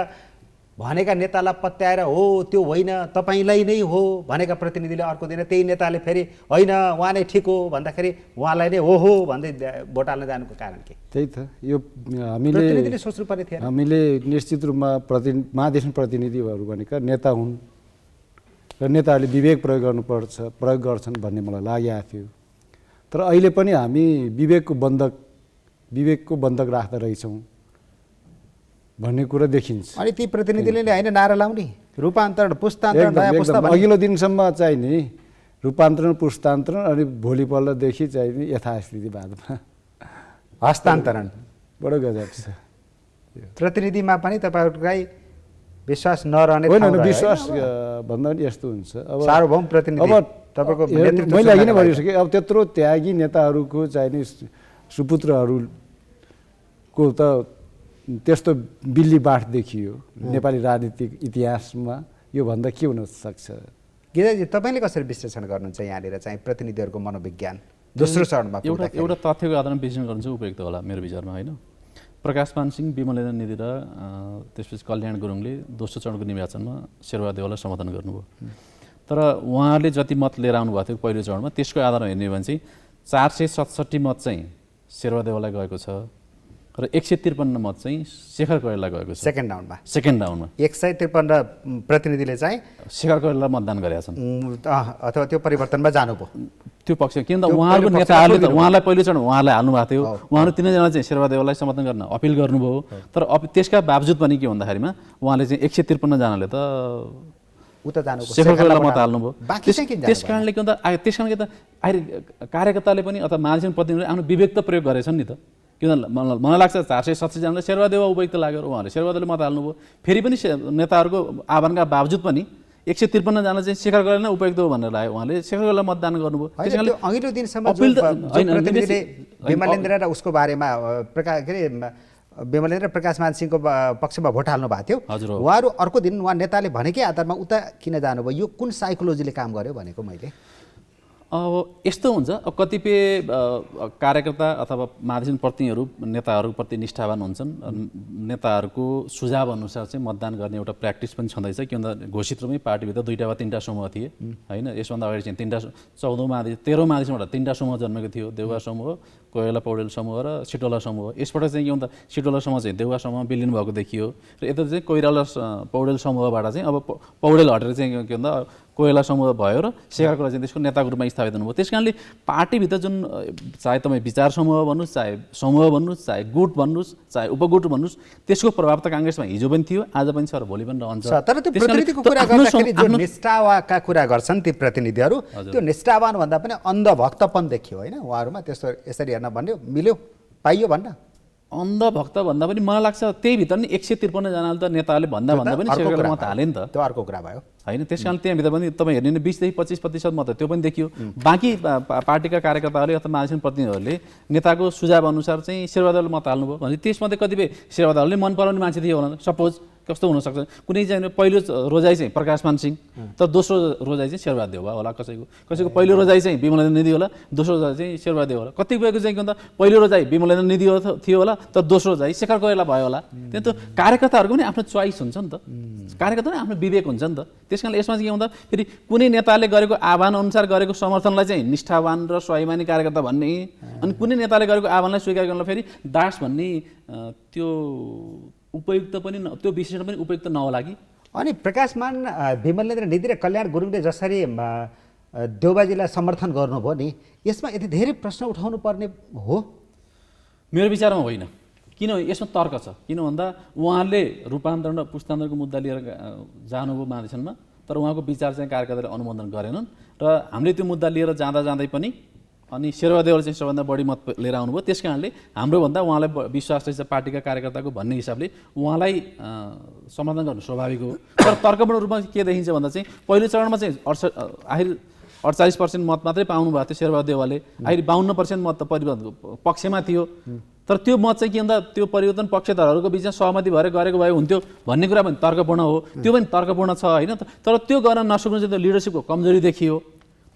भनेका नेतालाई पत्याएर हो त्यो होइन तपाईँलाई नै हो भनेका प्रतिनिधिले अर्को दिन त्यही नेताले फेरि होइन उहाँ नै ठिक हो भन्दाखेरि उहाँलाई नै हो भन्दै भोट हाल्न जानुको कारण के? त्यही त, यो हामीले सोच्नु पर्ने थियो। हामीले निश्चित रूपमा महाधिवेशन प्रतिनिधिहरू भनेका नेता हुन् र नेताहरूले विवेक प्रयोग गर्छन् भन्ने मलाई लागेको थियो। तर अहिले पनि हामी विवेकको बन्धक राख्दा रहेछौँ भन्ने कुरा देखिन्छ। अनि ती प्रतिनिधिले होइन नारा लाउने रूपान्तरण पुस्तान्तरण नयाँ पुस्ता अघिल्लो दिनसम्म चाहिँ नि रूपान्तरण पुस्तान्तरण अनि भोलिपल्टदेखि चाहिँ नि यथास्थितिवादमा हस्तान्तरण। बडो गजब छ। प्रतिनिधिमा पनि तपाईँहरूलाई विश्वास नरहने होइन, विश्वास भन्दा पनि यस्तो हुन्छ। अब सार्वभौम प्रतिनिधि अब तपाईँको मैले अघि नै भनिसकेँ, अब त्यत्रो त्यागी नेताहरूको चाहिँ नि सुपुत्रहरूको त त्यस्तो बिल्ली बाठ देखियो नेपाली राजनीतिक इतिहासमा, यो भन्दा के हुन सक्छ? गिरिजाजी तपाईँले कसरी विश्लेषण गर्नुहुन्छ यहाँनिर चाहिँ प्रतिनिधिहरूको मनोविज्ञान दोस्रो चरणमा? एउटा तथ्यको आधारमा विश्लेषण गर्नु चाहिँ उपयुक्त होला मेरो विचारमा होइन। प्रकाशमान सिंह, विमलेन्द्र निधि र त्यसपछि कल्याण गुरुङले दोस्रो चरणको निर्वाचनमा शेरबहादेवलाई समर्थन गर्नुभयो। तर उहाँले जति मत लिएर आउनुभएको थियो पहिलो चरणमा, त्यसको आधारमा हेर्ने हो भने चाहिँ 467 मत चाहिँ शेरबहादेवलाई गएको छ र 153 मत चाहिँ शेखर कोइराला गएको छ सेकेन्ड राउन्डमा सेकेन्ड राउन्डमा 153 प्रतिनिधिले चाहिँ शेखर कोइराला मतदान गरेका छन् अथवा त्यो परिवर्तनमा जानुभयो। त्यो पक्ष किन त त्यो उहाँहरूको पहिलो नेताहरूले त पक्षमा उहाँलाई पहिलोचोटि उहाँलाई हाल्नुभएको थियो उहाँहरू तिनैजना चाहिँ शेरबहादेवलाई समर्थन गर्न अपिल गर्नुभयो तर त्यसका बावजुद पनि के भन्दाखेरिमा उहाँले चाहिँ 153 जनाले त उता जानुभयो शेखर कोइराला मत हाल्नुभयो बाँकी चाहिँ किन त्यस कारणले के भन्दा त्यसकारणले के त अहिले कार्यकर्ताले पनि अथवा मानिस प्रतिनिधिले आफ्नो विवेक त प्रयोग गरेछन् नि त किन मलाई लाग्छ 487 जनाले शेरबहादेव उपयुक्त लाग्यो उहाँहरूले शेरबहादेवले मत हाल्नुभयो फेरि पनि नेताहरूको आह्वानका बावजुद पनि 153 जना चाहिँ शेखर कोइराला नै उपयुक्त हो भनेर लाग्यो उहाँले शेखर कोइराला मतदान गर्नुभयो त्यसकारणले अघिल्लो दिनसम्म प्रतिनिधिले विमलेन्द्र र उसको बारेमा विमलेन्द्र प्रकाशमान सिंहको पक्षमा भोट हाल्नु भएको थियो हजुर उहाँहरू अर्को दिन उहाँ नेताले भनेकै आधारमा उता किन जानुभयो यो कुन साइकोलोजीले काम गर्यो भनेको मैले अब यस्तो हुन्छ अब कतिपय कार्यकर्ता अथवा मानिस प्रतिनिधिहरू नेताहरूप्रति निष्ठावान हुन्छन् नेताहरूको सुझाव अनुसार चाहिँ मतदान गर्ने एउटा प्र्याक्टिस पनि छँदैछ कि भन्दा घोषित रूपमै पार्टीभित्र 2टा वा 3टा समूह थिए होइन यसभन्दा अगाडि चाहिँ 3टा 14औं महाधिस 13औं महाधिसबाट 3टा समूह जन्मेको थियो देउवा समूह कोइराला पौडेल समूह र सिटोला समूह यसबाट चाहिँ के भन्दा सिटोला समूह चाहिँ देउवा समूह विलिन भएको देखियो र यता चाहिँ कोइराला पौडेल समूहबाट चाहिँ अब पौडेल हटेर चाहिँ के भन्दा कोइराला समूह भयो र शेखर कोइराला चाहिँ त्यसको नेताको रूपमा स्थापित हुनुभयो त्यस कारणले पार्टीभित्र जुन चाहे तपाईँ विचार समूह भन्नुहोस् चाहे समूह भन्नुहोस् चाहे गुट भन्नुहोस् चाहे उपगुट भन्नुहोस् त्यसको प्रभाव त काङ्ग्रेसमा हिजो पनि थियो आज पनि छ र भोलि पनि रहन्छ तर त्यो प्रतिनिधिको कुरा गर्दाखेरि जो निष्ठाका कुरा गर्छन् ती प्रतिनिधिहरू त्यो निष्ठावान भन्दा पनि अन्धभक्तपन देखियो होइन उहाँहरूमा त्यस्तो यसरी हेर्न भन्यो मिल्यो पाइयो भन्न अन्धभक्त भन्दा पनि मलाई लाग्छ त्यही भित्र नि 153 जनाले त नेताहरूले भन्दा पनि शेखर कोइराला मत हाले नि त त्यो अर्को कुरा भयो होइन त्यस कारण त्यहाँभित्र पनि तपाईँ हेर्ने 20 देखि 25% मत त्यो पनि देखियो बाँकी पार्टीका कार्यकर्ताहरूले अथवा मानिस प्रतिनिधिहरूले नेताको सुझाव अनुसार चाहिँ शेरबहादेवले मत हाल्नुभयो भने त्यसमध्ये कतिपय शेरबहादेवले मन पराउने मान्छे थियो होला सपोज कस्तो हुनसक्छ कुनै चाहिँ पहिलो रोजाइ चाहिँ प्रकाशमान सिंह तर दोस्रो रोजाइ चाहिँ शेरबहादेव भयो होला कसैको पहिलो रोजाइ चाहिँ विमलेन्द्र निधि होला दोस्रो रोजाइ चाहिँ शेरबहादेव होला कतिपयको चाहिँ के भन्दा पहिलो रोजाइ विमलेन्द्र निधि थियो होला तर दोस्रो रोजाइ शेखर कोइराला भयो होला त्यही त कार्यकर्ताहरूको पनि आफ्नो चोइस हुन्छ नि त कार्यकर्ता आफ्नो विवेक हुन्छ नि त त्यस कारणले यसमा चाहिँ के भन्दा फेरि कुनै नेताले गरेको आह्वान अनुसार गरेको समर्थनलाई चाहिँ निष्ठावान र स्वाभिमानी कार्यकर्ता भन्ने अनि कुनै नेताले गरेको आह्वानलाई स्वीकार गर्नलाई फेरि दास भन्ने त्यो उपयुक्त पनि त्यो विशेषण पनि उपयुक्त नहोला कि अनि प्रकाशमान विमलेन्द्र निधि र कल्याण गुरुङले जसरी देउबाजीलाई समर्थन गर्नुभयो नि यसमा यति धेरै प्रश्न उठाउनु पर्ने हो मेरो विचारमा होइन किन यसमा तर्क छ किन भन्दा उहाँले रूपान्तरण र पुस्तान्तरणको मुद्दा लिएर जानुभयो महाधिवेशनमा तर उहाँको विचार चाहिँ कार्यकर्ताले अनुमोदन गरेनन् र हामीले त्यो मुद्दा लिएर जाँदै पनि अनि शेरबहादेवले चाहिँ सबभन्दा बढी मत लिएर आउनुभयो त्यस कारणले हाम्रो भन्दा उहाँलाई विश्वास रहेछ पार्टीका कार्यकर्ताको भन्ने हिसाबले उहाँलाई समर्थन गर्नु स्वाभाविक हो तर तर्कपूर्ण रूपमा के देखिन्छ भन्दा चाहिँ पहिलो चरणमा चाहिँ आखिर 48% मत मात्रै पाउनु भएको थियो शेरबहादेवले आखिर 52% मत त परिवर्तन पक्षमा थियो तर त्यो मत चाहिँ के भन्दा त्यो परिवर्तन पक्षधरहरूको बिचमा सहमति भएर गरेको भए हुन्थ्यो भन्ने कुरा पनि तर्कपूर्ण हो त्यो पनि तर्कपूर्ण छ होइन तर त्यो गर्न नसक्नु चाहिँ त्यो लिडरसिपको कमजोरी देखियो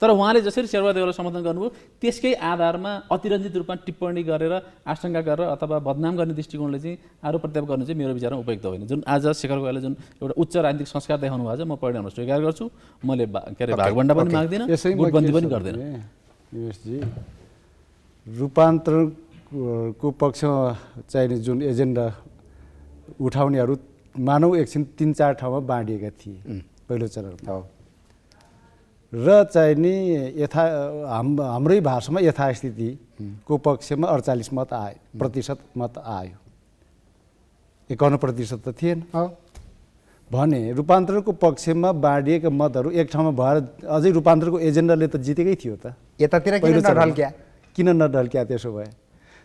तर उहाँले जसरी शेरबहादेवलाई समर्थन गर्नुभयो त्यसकै आधारमा अतिरञ्जित रूपमा टिप्पणी गरेर आशंका गरेर अथवा बदनाम गर्ने दृष्टिकोणले चाहिँ आरोप प्रत्यारोप गर्नु चाहिँ मेरो विचारमा उपयुक्त होइन जुन आज शेखर कोइरालाले जुन एउटा उच्च राजनीतिक संस्कार देखाउनु भएको छ म परिणामलाई स्वीकार गर्छु मैले के अरे भागभण्डा पनि माग्दिनँ गुटबन्दी पनि गर्दिनँ युएसजी रूपान्तरणको पक्षमा चाहिने जुन एजेन्डा उठाउनेहरू मानव एकछिन 3-4 ठाउँमा बाँडिएका थिए पहिलो चरणमा र चाहिँ नि हाम्रै भाषामा यथास्थितिको पक्षमा 48 मत आयो प्रतिशत मत आयो 51% त थिएन भने रूपान्तरणको पक्षमा बाँडिएका मतहरू एक ठाउँमा भएर अझै रूपान्तरणको एजेन्डाले त जितेकै थियो त यतातिर किन नढल्क्या त्यसो भए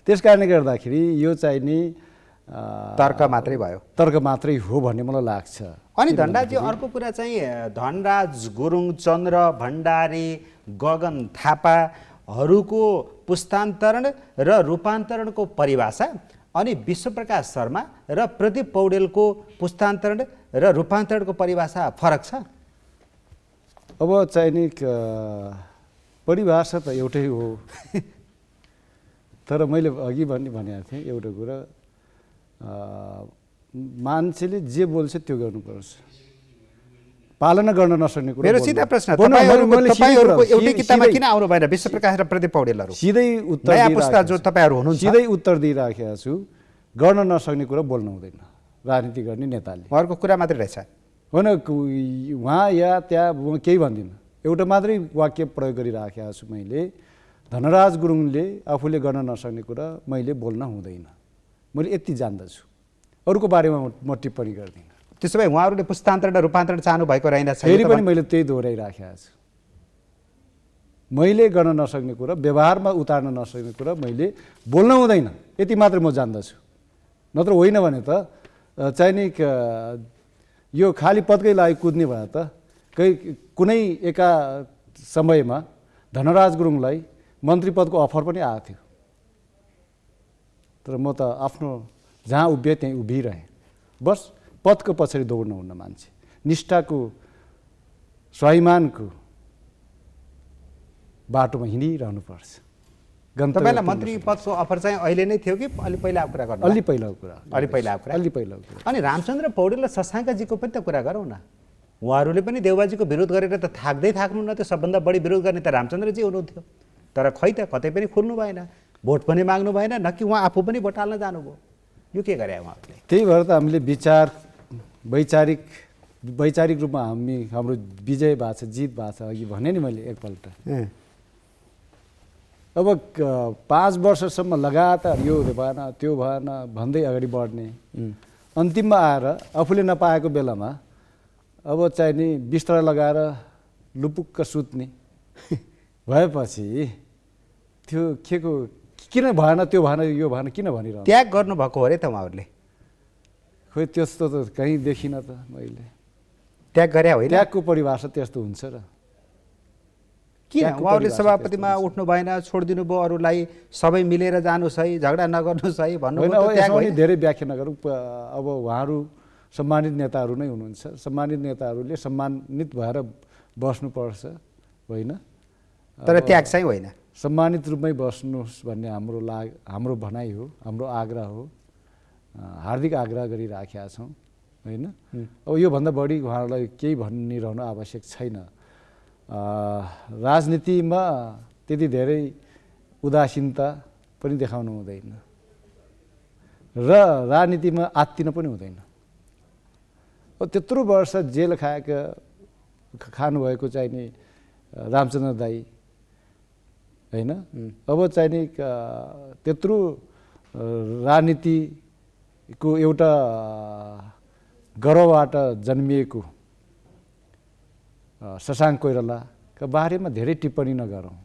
त्यस कारणले गर्दाखेरि यो चाहिँ नि तर्क मात्रै भयो तर्क मात्रै हो भन्ने मलाई लाग्छ अनि धनराजजी अर्को कुरा चाहिँ धनराज गुरुङ चन्द्र भण्डारी गगन थापाहरूको पुस्तान्तरण र रूपान्तरणको परिभाषा अनि विश्वप्रकाश शर्मा र प्रदीप पौडेलको पुस्तान्तरण र रूपान्तरणको परिभाषा फरक छ अब चाहिँ नि परिभाषा त एउटै हो तर मैले अघि भनेको थिएँ एउटा कुरा मान्छेले जे बोल्छ त्यो गर्नुपर्छ पालना गर्न नसक्ने कुरा मेरो सिधा प्रश्न तपाईहरुको एउटै किताबमा किन आउनु भएन विश्वप्रकाश र प्रदीप पौडेलहरु सिधै उत्तर नयाँ पुस्ता जो तपाईहरु हुनुहुन्छ सिधै उत्तर दिइराखेका छु गर्न नसक्ने कुरा बोल्नु हुँदैन राजनीति गर्ने नेताले। उहाँहरूको कुरा मात्रै रहेछ। होइन उहाँ या त्यहाँ म केही भन्दिनँ, एउटा मात्रै वाक्य प्रयोग गरिराखेको छु मैले, धनराज गुरुङले आफूले गर्न नसक्ने कुरा मैले बोल्न हुँदैन, मैले यति जान्दछु, अरूको बारेमा म टिप्पणी गर्दिनँ। त्यसो भए उहाँहरूले पुस्तान्तरण र रूपान्तरण चाहनु भएको रहेनछ? फेरि पनि मैले त्यही दोहोऱ्याइराखेको छु, मैले गर्न नसक्ने कुरा, व्यवहारमा उतार्न नसक्ने कुरा मैले बोल्न हुँदैन, यति मात्रै म जान्दछु। नत्र होइन भने त चाहिने यो खाली पदकै लागि कुद्ने भए त कुनै एका समयमा धनराज गुरुङलाई मन्त्री पदको अफर पनि आएको थियो, तर म त आफ्नो जहाँ उभिएँ त्यहीँ उभिरहेँ। बस पदको पछाडि दौड्न हुन्न मान्छे, निष्ठाको स्वाभिमानको बाटोमा हिँडिरहनुपर्छ। तपाईँलाई मन्त्री पदको अफर चाहिँ अहिले नै थियो कि अलि पहिलाको कुरा गर्नु? अलि पहिलाको कुरा। अनि रामचन्द्र पौडेल र शशाङ्कजीको पनि त कुरा गरौँ न। उहाँहरूले पनि देउबाजीको विरोध गरेर त थाक्नु न, त्यो सबभन्दा बढी विरोध गर्ने त रामचन्द्रजी हुनुहुन्थ्यो, तर खै त कतै पनि खुल्नु भएन, भोट पनि माग्नु भएन, न कि उहाँ आफू पनि भोट हाल्न जानुभयो। यो के गरे उहाँहरूले? त्यही भएर त हामीले वैचारिक रूपमा हाम्रो विजय भएको छ, जित भएको छ। अघि भने नि मैले एकपल्ट, अब 5 वर्षसम्म लगातार यो भएन त्यो भएन भन्दै अगाडि बढ्ने, अन्तिममा आएर आफूले नपाएको बेलामा अब चाहिँ नि बिस्तर लगाएर लुपुक्क सुत्ने भएपछि त्यो के को किन भएन, त्यो भएन, यो भएन किन भनिरहनु? त्याग गर्नुभएको हो अरे त उहाँहरूले? खोइ त्यस्तो त कहीँ देखिनँ त मैले। त्याग गरे होइन? त्यागको परिभाषा त्यस्तो हुन्छ र? किन उहाँहरूले सभापतिमा उठ्नु भएन, छोडिदिनु भयो अरूलाई, सबै मिलेर जानुहोस् है, झगडा नगर्नुहोस् है भन्नु? होइन, धेरै व्याख्या नगरौँ। अब उहाँहरू सम्मानित नेताहरू नै हुनुहुन्छ, सम्मानित नेताहरूले सम्मानित भएर बस्नुपर्छ होइन, तर त्याग चाहिँ होइन। सम्मानित रूपमै बस्नुहोस् भन्ने हाम्रो भनाइ हो, हाम्रो आग्रह हो, हार्दिक आग्रह गरिराखेका छौँ होइन। अब योभन्दा बढी उहाँहरूलाई केही भनिरहनु आवश्यक छैन। राजनीतिमा त्यति धेरै उदासीनता पनि देखाउनु हुँदैन र राजनीतिमा आत्तिन पनि हुँदैन। अब त्यत्रो वर्ष जेल खानुभएको चाहिँ नि रामचन्द्र दाई होइन, अब चाहिँ नि त्यत्रो राजनीतिको एउटा गर्वबाट जन्मिएको शशाङ्क कोइरालाका बारेमा धेरै टिप्पणी नगरौँ।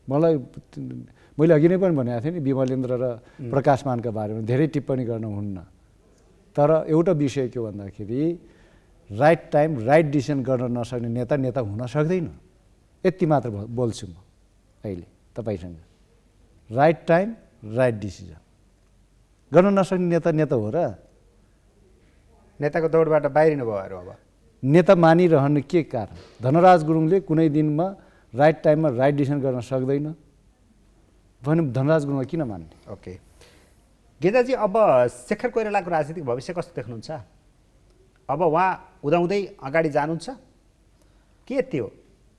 मैले अघि नै पनि भनेको थिएँ नि, विमलेन्द्र र प्रकाश मानका बारेमा धेरै टिप्पणी गर्न हुन्न, तर एउटा विषय के भन्दाखेरि राइट टाइम राइट डिसिसन गर्न नसक्ने नेता हुन सक्दैन, यति मात्र बोल्छु म अहिले तपाईँसँग। राइट टाइम राइट डिसिजन गर्न नसक्ने नेता हो र? नेताको दौडबाट बाहिरिनु भयो अब नेता मानिरहनु के कारण? धनराज गुरुङले कुनै दिनमा राइट टाइममा राइट डिसिसन गर्न सक्दैन भने धनराज गुरुङलाई किन मान्ने? ओके गेजाजी, अब शेखर कोइरालाको राजनीतिक भविष्य कस्तो देख्नुहुन्छ? अब उहाँ उदाउँदै अगाडि जानुहुन्छ के यति हो?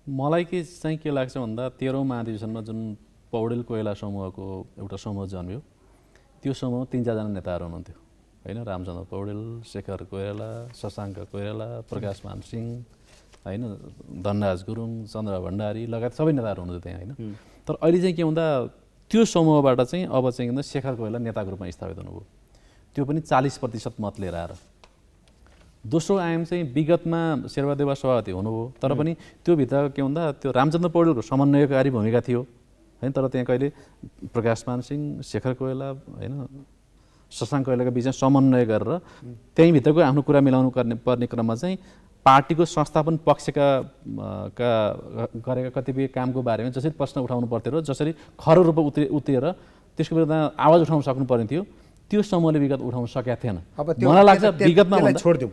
मलाई चाहिँ के लाग्छ भन्दा 13औं महाधिवेशनमा जुन पौडेल कोइराला समूहको एउटा समूह जन्मियो, त्यो समूहमा 3-4 जना नेताहरू हुनुहुन्थ्यो होइन, रामचन्द्र पौडेल, शेखर कोइराला, शशाङ्क कोइराला, प्रकाश मान सिंह होइन, धनराज गुरुङ, चन्द्र भण्डारी लगायत सबै नेताहरू हुनुहुन्थ्यो त्यहाँ होइन। तर अहिले चाहिँ के भन्दा त्यो समूहबाट चाहिँ अब चाहिँ शेखर कोइराला नेताको रूपमा स्थापित हुनुभयो, त्यो पनि 40% मत लिएर आएर। दोस्रो आयाम चाहिँ विगतमा शेरबहादेव सभापति हुनुभयो, तर पनि त्यो भित्र के भन्दा त्यो रामचन्द्र पौडेलको समन्वयकारी भूमिका थियो होइन, तर त्यहाँ कहिले प्रकाश मान सिंह, शेखर कोइराला होइन, शशाङ्क कोइरालाको बिचमा समन्वय गरेर त्यहीँ भित्रको आफ्नो कुरा मिलाउनु पर्ने क्रममा चाहिँ पार्टीको संस्थापन पक्षका गरेका कतिपय कामको बारेमा जसरी प्रश्न उठाउनु पर्थ्यो र जसरी खरो रूपमा उत्रिएर त्यसको विरुद्ध आवाज उठाउन सक्नु पर्ने थियो, त्यो समूहले विगत उठाउन सकेका थिएन। मलाई लाग्छ विगतमा त्यसकारण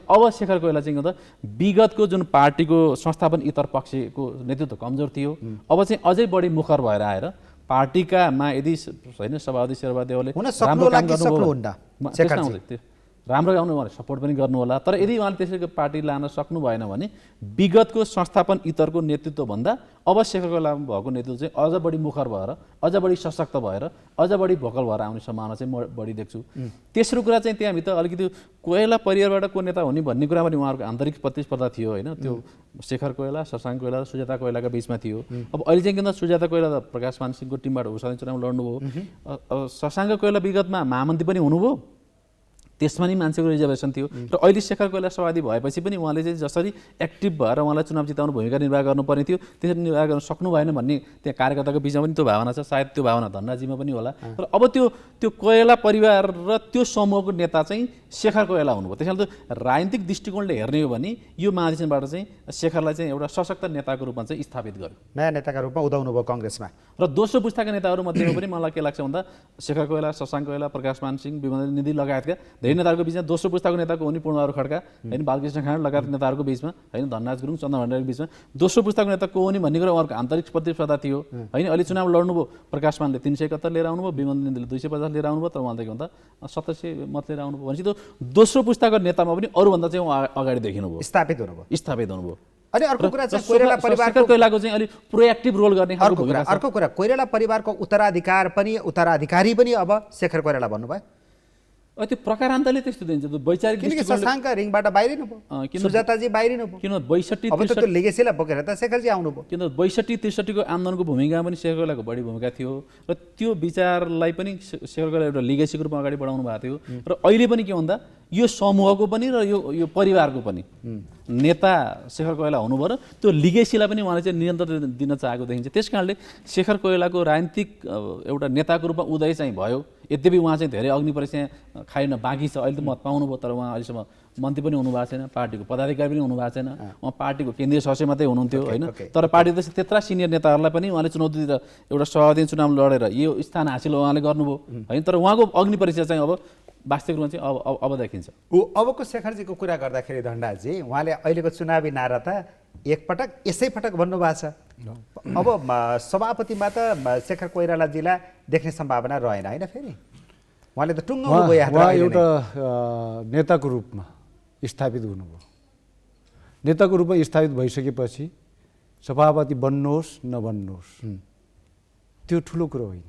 अब शेखर कोइराला चाहिँ विगतको जुन पार्टीको संस्थापन इतर पक्षको नेतृत्व कमजोर थियो, अब चाहिँ अझै बढी मुखर भएर आएर पार्टीकामा यदि होइन सभापति शेरबहादेवले राम्रो काम गर्नुभयो राम्रो गाउनु उहाँले सपोर्ट पनि गर्नु होला। तर यदि उहाँले त्यसैको पार्टी लान सक्नु भएन भने विगतको संस्थापन इतरको नेतृत्वभन्दा अब शेखर कोइरालामा भएको नेतृत्व चाहिँ अझ बढी मुखर भएर, अझ बढी सशक्त भएर, अझ बढी भोकल भएर आउने सम्भावना चाहिँ म बढी देख्छु। तेस्रो कुरा चाहिँ त्यहाँभित्र अलिकति कोइराला परिवारबाट को नेता हुने भन्ने कुरा पनि उहाँहरूको आन्तरिक प्रतिस्पर्धा थियो होइन। त्यो शेखर कोइराला, शशाङ्क कोइराला, सुजाता कोइरालाका बिचमा थियो। अब अहिले चाहिँ किन सुजाता कोइराला प्रकाश मान सिंहको टिमबाट उसाउने चुनाव लड्नुभयो। शशाङ्क कोइराला विगतमा महामन्त्री पनि हुनुभयो, त्यसमा नि मान्छेको रिजर्भेसन थियो। र अहिले शेखर कोइराला सभापति भएपछि पनि उहाँले चाहिँ जसरी एक्टिभ भएर उहाँलाई चुनाव जिताउनु भूमिका निर्वाह गर्नुपर्ने थियो त्यसरी निर्वाह गर्न सक्नु भएन भन्ने त्यहाँ कार्यकर्ताको बिचमा पनि त्यो भावना छ। सायद त्यो भावना धनराजीमा पनि होला। तर अब त्यो कोइराला परिवार र त्यो समूहको नेता चाहिँ शेखर कोइराला हुनुभयो। त्यसैले त राजनीतिक दृष्टिकोणले हेर्ने हो भने यो महाधिवेशनबाट चाहिँ शेखरलाई चाहिँ एउटा सशक्त नेताको रूपमा चाहिँ स्थापित गर्यो, नयाँ नेताका रूपमा उदाउनु भयो कङ्ग्रेसमा। र दोस्रो पुस्ताका नेताहरू मध्येमा पनि मलाई के लाग्छ भन्दा शेखर कोइराला, शशाङ्क कोइराला, प्रकाश मान सिंह, विमल निधि लगायतका धेरै नेताहरूको बिचमा दोस्रो पुस्ताको नेताको हुने पूर्णबहादुर खड्का होइन, बालकृष्ण खाँड लगायत नेताहरूको बिचमा होइन, धनराज गुरुङ, चन्द्र भण्डारीको बिचमा दोस्रो पुस्ताको नेता को हुने भन्ने कुरा उहाँहरूको आन्तरिक प्रतिस्पर्धा थियो होइन। अहिले चुनाव लड्नुभयो, प्रकाश मानले 371 लिएर आउनुभयो, विमल निधिले 250 लिएर आउनुभयो, तर उहाँदेखि भन्दा 2700 मत लिएर आउनुभयो भनेपछि त्यो दोस्रो पुस्ताको नेतामा पनि अरूभन्दा चाहिँ उहाँ अगाडि देखिनुभयो, स्थापित हुनुभयो। अनि अर्को कुरा चाहिँ कोइराला परिवारको चाहिँ अलि प्रोएक्टिभ रोल गर्ने अर्को कुरा कोइराला परिवारको उत्तराधिकारी पनि अब शेखर कोइराला भन्नुभयो। त्यो प्रकारान्तले त्यस्तो दिन्छ। त्यो वैचारिक किनकि शशाङ्क रिङबाट बाहिरिनु भयो, सुजाताजी बाहिरिनु भयो, किन 62 अब त त्यो लेगेसीलाई बोकेर त शेखरजी आउनुभयो। किन 62-63 को आन्दोलनको भूमिका पनि शेखर कोइरालाको बढी भूमिका थियो र त्यो विचारलाई पनि शेखर कोइराला एउटा लिगेसीको रूपमा अगाडि बढाउनु भएको थियो। र अहिले पनि के भन्दा यो समूहको पनि र यो परिवारको पनि नेता शेखर कोइराला हुनुभयो र त्यो लिगेसीलाई पनि उहाँले चाहिँ नियन्त्रण दिन चाहेको देखिन्छ। त्यस कारणले शेखर कोइरालाको राजनीतिक एउटा नेताको रूपमा उदय चाहिँ भयो। यद्यपि उहाँ चाहिँ धेरै अग्नि परीक्षा खाइन बाँकी छ। अहिले त मत पाउनुभयो, तर उहाँ अहिलेसम्म मन्त्री पनि हुनुभएको छैन, पार्टीको पदाधिकारी पनि हुनुभएको छैन, उहाँ पार्टीको केन्द्रीय सदस्य मात्रै हुनुहुन्थ्यो होइन। तर पार्टीको त्यत्रा सिनियर नेताहरूलाई पनि उहाँले चुनौती दिएर एउटा सभापति चुनाव लडेर यो स्थान हासिल उहाँले गर्नुभयो होइन। तर उहाँको अग्नि परीक्षा चाहिँ अब वास्तविक रूपमा चाहिँ अब देखिन्छ। अबको शेखरजीको कुरा गर्दाखेरि धन्डाजी उहाँले अहिलेको चुनावी नारा त एकपटक यसै पटक भन्नुभएको छ। अब सभापतिमा त शेखर कोइरालाजीलाई देख्ने सम्भावना रहेन होइन। फेरि उहाँले त टुङ्गो एउटा नेताको रूपमा स्थापित हुनुभयो। नेताको रूपमा स्थापित भइसकेपछि सभापति बन्नुहोस् नबन्नुहोस् त्यो ठुलो कुरो होइन,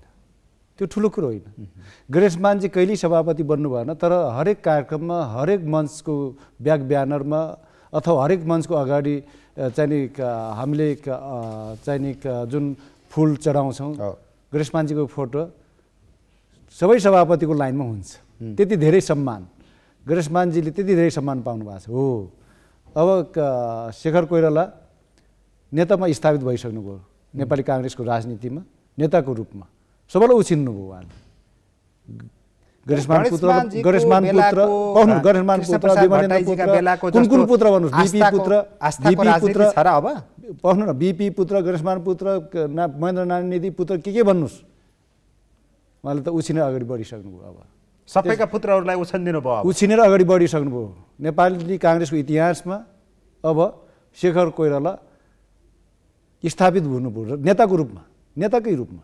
त्यो ठुलो कुरो होइन। गणेशमान चाहिँ कहिल्यै सभापति बन्नु भएन, तर हरेक कार्यक्रममा, हरेक मञ्चको ब्याक ब्यानरमा अथवा हरेक मञ्चको अगाडि चाहिने हामीले चाहिने जुन फुल चढाउँछौँ गणेशमानजीको फोटो सबै सभापतिको लाइनमा हुन्छ। त्यति धेरै सम्मान गणेशमानजीले त्यति धेरै सम्मान पाउनु भएको छ। हो अब शेखर कोइराला नेतामा स्थापित भइसक्नुभयो नेपाली काङ्ग्रेसको राजनीतिमा नेताको रूपमा। सबैलाई उछिन्नुभयो उहाँले। गणेशमान पुत्र कुन पुत्र भन्नुहोस्, बिपी पुत्र, गणेशमान पुत्र, महेन्द्र नारायण निधि पुत्र के भन्नुहोस्, उहाँले त उछिनेर अगाडि बढिसक्नुभयो। अब सबैका पुत्रहरूलाई उछिनिदिनु भयो, उछिनेर अगाडि बढिसक्नुभयो। नेपाली काङ्ग्रेसको इतिहासमा अब शेखर कोइराला स्थापित हुनुभयो नेताको रूपमा, नेताकै रूपमा।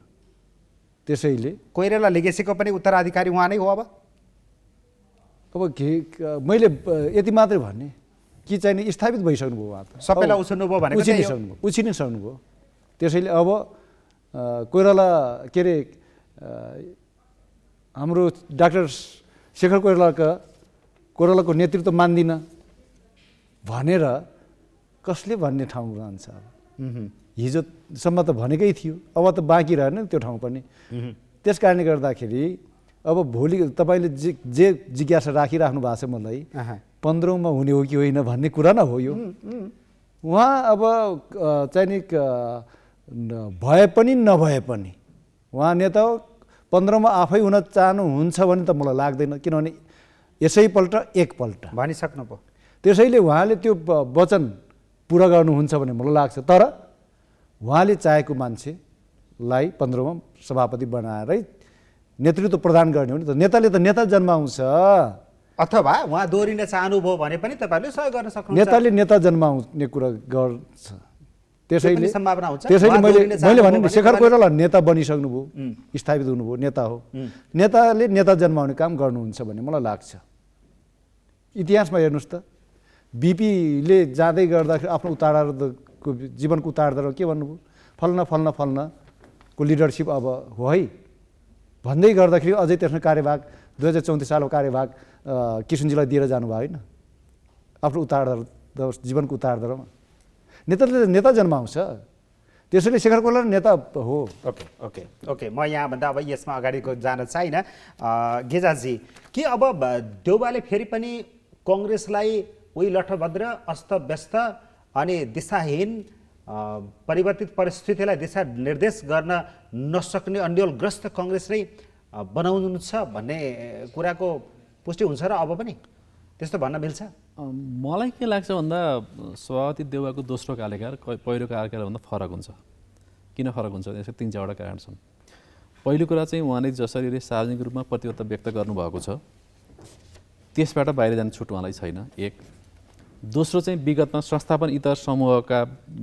त्यसैले कोइराला लेगेसीको पनि उत्तराधिकारी उहाँ नै हो। अब मैले यति मात्रै भन्ने कि चाहिँ स्थापित भइसक्नुभयो उहाँ त, सबैलाई उछिन्नुभयो भने उछिनै सक्नुभयो। त्यसैले अब कोइराला के अरे हाम्रो डाक्टर शेखर कोइरालाको नेतृत्व मान्दिनँ भनेर कसले भन्ने ठाउँ रहन्छ। हिजोसम्म त भनेकै थियो, अब त बाँकी रहेन त्यो ठाउँ पनि। त्यस कारणले गर्दाखेरि अब भोलि तपाईँले जे जिज्ञासा राखिराख्नु भएको छ मलाई 15औँमा हुने हो कि होइन भन्ने कुरा न हो यो। उहाँ अब चाहिने भए पनि नभए पनि उहाँ नेता हो। 15औँमा आफै हुन चाहनुहुन्छ भने त मलाई लाग्दैन, किनभने यसैपल्ट एकपल्ट भनिसक्नु भयो। त्यसैले उहाँले त्यो वचन पुरा गर्नुहुन्छ भन्ने मलाई लाग्छ। तर उहाँले चाहेको मान्छेलाई 15औँमा सभापति बनाएरै नेतृत्व प्रदान गर्ने हो नि त। नेताले त नेता जन्माउँछ, अथवा उहाँ दोहोरिन चाहनुभयो भने पनि तपाईँले सहयोग गर्न सक्नुहुन्छ। नेताले नेता जन्माउने कुरा गर्छ। त्यसैले सम्भावना हुन्छ। मैले भने शेखर कोइराला नेता बनिसक्नुभयो, स्थापित हुनुभयो, नेता हो। नेताले नेता जन्माउने काम गर्नुहुन्छ भन्ने मलाई लाग्छ। इतिहासमा हेर्नुहोस् त बिपीले जाँदै गर्दाखेरि आफ्नो उत्तरार्धको जीवनको उत्तरार्धमा के भन्नुभयो, फल्न फल्न फल्नको लिडरसिप अब हो है भन्दै गर्दाखेरि अझै त्यसमा कार्यभाग 2034 सालको कार्यभाग किसुनजीलाई दिएर जानुभयो होइन, आफ्नो उत्तरार्ध जीवनको उत्तरार्धमा नेताले नेता जन्माउँछ, त्यसैले शेखर कोइराला नेता हो। ओके ओके ओके म यहाँभन्दा अब यसमा अगाडिको जान चाहिनँ। गेजाजी, के अब देउबाले फेरि पनि कङ्ग्रेसलाई उही लठभद्र अस्तव्यस्त अनि दिशाहीन परिवर्तित परिस्थितिलाई दिशा निर्देश गर्न नसक्ने अन्यलग्रस्त कङ्ग्रेस नै बनाउनु छ भन्ने कुराको पुष्टि हुन्छ र अब पनि त्यस्तो भन्न मिल्छ? मलाई के लाग्छ भन्दा सभापति देउवाको दोस्रो कार्यकाल पहिलो कार्यकालभन्दा फरक हुन्छ। किन फरक हुन्छ? यसको 3-4वटा कारण छन्। पहिलो कुरा चाहिँ उहाँले जसरी सार्वजनिक रूपमा प्रतिबद्धता व्यक्त गर्नुभएको छ त्यसबाट बाहिर जाने छुट उहाँलाई छैन, एक। दोस्रो चाहिँ विगतमा संस्थापन इतर समूहका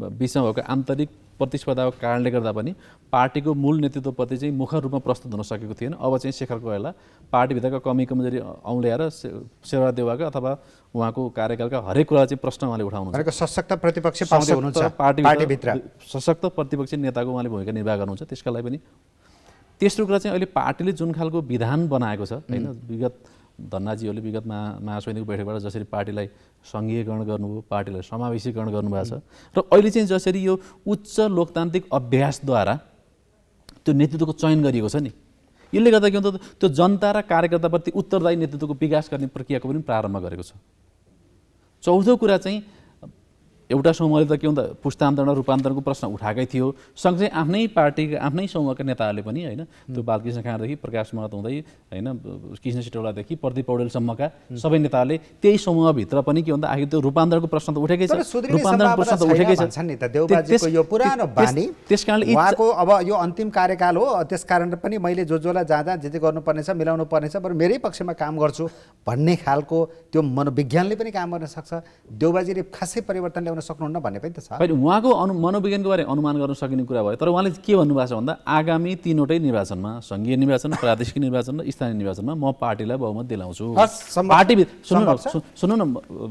बिचमा भएको आन्तरिक प्रतिस्पर्धाको कारणले गर्दा पनि पार्टीको मूल नेतृत्वप्रति चाहिँ मुखर रूपमा प्रस्तुत हुन सकेको थिएन। अब चाहिँ शेखर कोइराला पार्टीभित्रका कमी कमजोरी औँल्याएर शेरबहादुर देउवाका अथवा उहाँको कार्यकालका हरेक कुरा चाहिँ प्रश्न उहाँले उठाउनुहुन्छ। सशक्त प्रतिपक्ष पाउँदै हुनुहुन्छ पार्टीभित्र, सशक्त प्रतिपक्षी नेताको उहाँले भूमिका निर्वाह गर्नुहुन्छ, त्यसका लागि पनि। तेस्रो कुरा चाहिँ अहिले पार्टीले जुन खालको विधान बनाएको छ होइन, विगत धन्नाजीहरूले विगत महासमितिको बैठकबाट जसरी पार्टीलाई सङ्घीयकरण गर्नुभयो, पार्टीलाई समावेशीकरण गर्नुभएको छ र अहिले चाहिँ जसरी यो उच्च लोकतान्त्रिक अभ्यासद्वारा त्यो नेतृत्वको चयन गरिएको छ नि, यसले गर्दा के हुन्छ त्यो जनता र कार्यकर्ताप्रति उत्तरदायी नेतृत्वको विकास गर्ने प्रक्रियाको पनि प्रारम्भ गरेको छ। चौथो कुरा चाहिँ एउटा समूहले त के हुन्छ पुस्तान्तरण र रूपान्तरणको प्रश्न उठाएकै थियो, सँगसँगै आफ्नै पार्टीका आफ्नै समूहका नेताहरूले पनि होइन, त्यो बालकृष्ण खाँडदेखि प्रकाश महत हुँदै होइन कृष्ण सिटौलादेखि प्रदीप पौडेलसम्मका सबै नेताहरूले त्यही समूहभित्र पनि के भन्दा आखिर त्यो रूपान्तरणको प्रश्न त उठेकै छ, रूपान्तरण प्रश्न त उठेकै छ। यो पुरानो बानी त्यसकारणले उहाँको अब यो अन्तिम कार्यकाल हो, त्यसकारण पनि मैले जोलाई जहाँ जे गर्नुपर्नेछ मिलाउनु पर्नेछ, बरु मेरै पक्षमा काम गर्छु भन्ने खालको त्यो मनोविज्ञानले पनि काम गर्न सक्छ। देउबाजीले खासै परिवर्तन ल्याउन सक्नुहुन्न भन्ने पनि त छ। होइन, उहाँको मनोविज्ञानको बारे अनुमान गर्न सकिने कुरा भयो, तर उहाँले के भन्नुभएको छ भन्दा आगामी 3वटै निर्वाचनमा सङ्घीय निर्वाचन, प्रादेशिक निर्वाचन र स्थानीय निर्वाचनमा म पार्टीलाई बहुमत दिलाउँछु। पार्टीभित्र सुन्नु न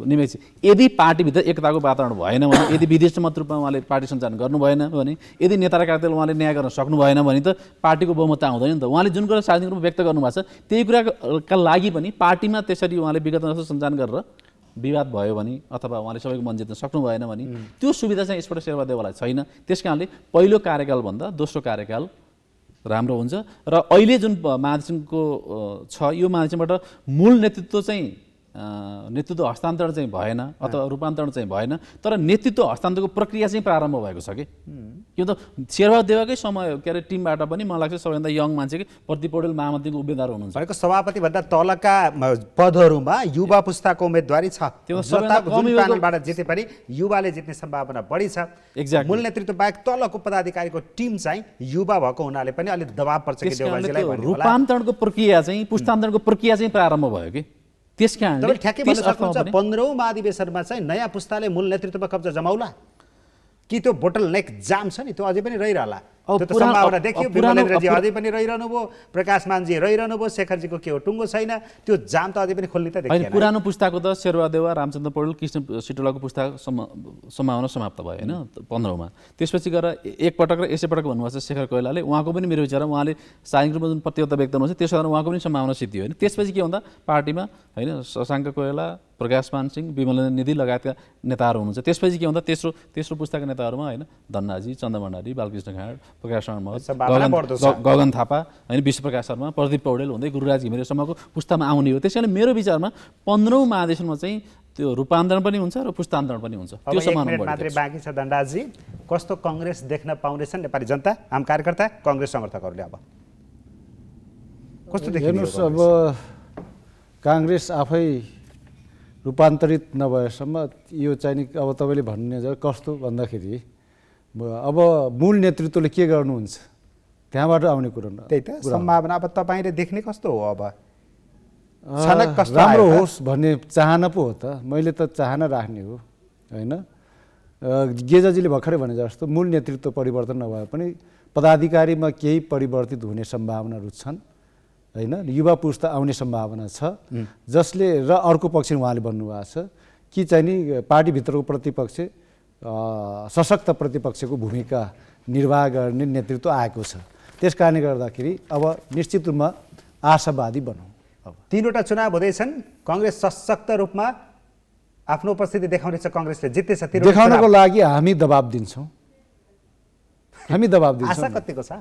निमेशजी, यदि पार्टीभित्र एकताको वातावरण भएन भने, यदि विधिष्ठमत रूपमा उहाँले पार्टी सञ्चालन गर्नु भएन भने, यदि नेता र कार्यकर्ताले उहाँले न्याय गर्न सक्नु भएन भने त पार्टीको बहुमत आउँदैन नि त। उहाँले जुन कुरा सार्वजनिक रूपमा व्यक्त गर्नुभएको छ त्यही कुराका लागि पनि पार्टीमा त्यसरी उहाँले विगतमा जस्तो सञ्चालन गरेर विवाद भयो भने अथवा उहाँले सबैको मन जित्न सक्नु भएन भने त्यो सुविधा चाहिँ यसबाट शेरबहादुर देउवालाई छैन। त्यस कारणले पहिलो कार्यकालभन्दा दोस्रो कार्यकाल राम्रो हुन्छ र अहिले जुन महाधिवेशनको छ यो महाधिवेशनबाट मूल नेतृत्व चाहिँ नेतृत्व हस्तान्तरण चाहिँ भएन अथवा रूपान्तरण चाहिँ भएन, तर नेतृत्व हस्तान्तरणको प्रक्रिया चाहिँ प्रारम्भ भएको छ कि यो त शेरबहादुर देउवाकै समय के अरे टिमबाट पनि मलाई लाग्छ सबैभन्दा यङ मान्छे कि प्रदीप पौडेल महामन्त्रीको उम्मेदवार हुनुहुन्छ भनेको सभापतिभन्दा तलका पदहरूमा युवा पुस्ताको उम्मेदवारी छ। प्यानलबाट जिते पनि युवाले जित्ने सम्भावना बढी छ। एक्ज्याक्टली, मूल नेतृत्व बाहेक तलको पदाधिकारीको टिम चाहिँ युवा भएको हुनाले पनि अलिक दबाब पर्छ कि देउबाजीलाई भन्ने होला। रूपान्तरणको प्रक्रिया चाहिँ पुस्तान्तरणको प्रक्रिया चाहिँ प्रारम्भ भयो कि त्यसकारणले ठ्याक्कै भन्न सक्नुहुन्छ 15औं महाधिवेशनमा चाहिँ नयाँ पुस्ताले मूल नेतृत्वमा कब्जा जमाउला कि त्यो बोटलनेक जाम छ नि त्यो अझै पनि रहिरहला? त्यो त सम्भावना देखियो। विमलेन्द्रजी अझै पनि रहिरहनु भयो, प्रकाश मानजी रहिरहनु भयो, शेखरजीको के हो टुङ्गो छैन, त्यो जाम त अझै पनि खोल्ने त देखिएन। पुरानो पुस्ताको त शेरबहादुर देउवा, रामचन्द्र पौडेल, कृष्ण सिटौलाको पुस्ता सम्भावना समाप्त भयो होइन 15औंमा। त्यसपछि गएर एकपटक र यसैपटक भन्नुभएको छ शेखर कोइरालाले, उहाँको पनि मेरो विचारमा उहाँले सार्वजनिक रूपमा जुन प्रतिबद्धता व्यक्त गर्नुहुन्छ त्यसो कारण उहाँको पनि सम्भावना सिद्धियो होइन। त्यसपछि के भन्दा पार्टीमा होइन शशाङ्क कोइराला, प्रकाश मान सिंह, विमलेन्द्र निधि लगायतका नेताहरू हुनुहुन्छ। त्यसपछि के भन्दा तेस्रो पुस्ताका नेताहरूमा होइन धन्नाजी, चन्द्र भण्डारी, बालकृष्ण खाँड, प्रकाश गगन थापा होइन, विश्वप्रकाश शर्मा, प्रदीप पौडेल हुँदै गुरुराज घिमिरेसम्मको पुस्तामा आउने हो। त्यस कारण मेरो विचारमा 15औं महाधिवेशनमा चाहिँ त्यो रूपान्तरण पनि हुन्छ र पुस्तान्तरण पनि हुन्छ। त्यो सम्भावना मात्रै बाँकी छ। धनराजजी, कस्तो कङ्ग्रेस देख्न पाउँदैछन् नेपाली जनता, आम कार्यकर्ता, कङ्ग्रेस समर्थकहरूले अब कस्तो देख्नुहुन्छ? अब काङ्ग्रेस आफै रूपान्तरित नभएसम्म यो चाहिँ अब तपाईँले भन्ने कस्तो भन्दाखेरि अब मूल नेतृत्वले के गर्नुहुन्छ त्यहाँबाट आउने कुरो न, त्यही त सम्भावना अब तपाईँले देख्ने कस्तो हो? अब राम्रो होस् भन्ने चाहना पो हो त, मैले त चाहना राख्ने हो होइन। गेजाजीले भर्खरै भने जस्तो मूल नेतृत्व परिवर्तन नभए पनि पदाधिकारीमा केही परिवर्तित हुने सम्भावनाहरू छन् होइन युवा पुस्ता आउने सम्भावना छ जसले र अर्को पक्ष उहाँले भन्नुभएको छ कि चाहिँ नि पार्टीभित्रको प्रतिपक्ष सशक्त प्रतिपक्षको भूमिका निर्वाह गर्ने नेतृत्व आएको छ। त्यस कारणले गर्दाखेरि अब निश्चित रूपमा आशावादी बनौँ। अब 3वटा चुनाव हुँदैछन्, कङ्ग्रेस सशक्त रूपमा आफ्नो उपस्थिति देखाउनेछ, कङ्ग्रेसले जित्दैछ। देखाउनको लागि हामी दबाब दिन्छौँ, हामी दबाब दिन्छौँ। आशा कतिको छ?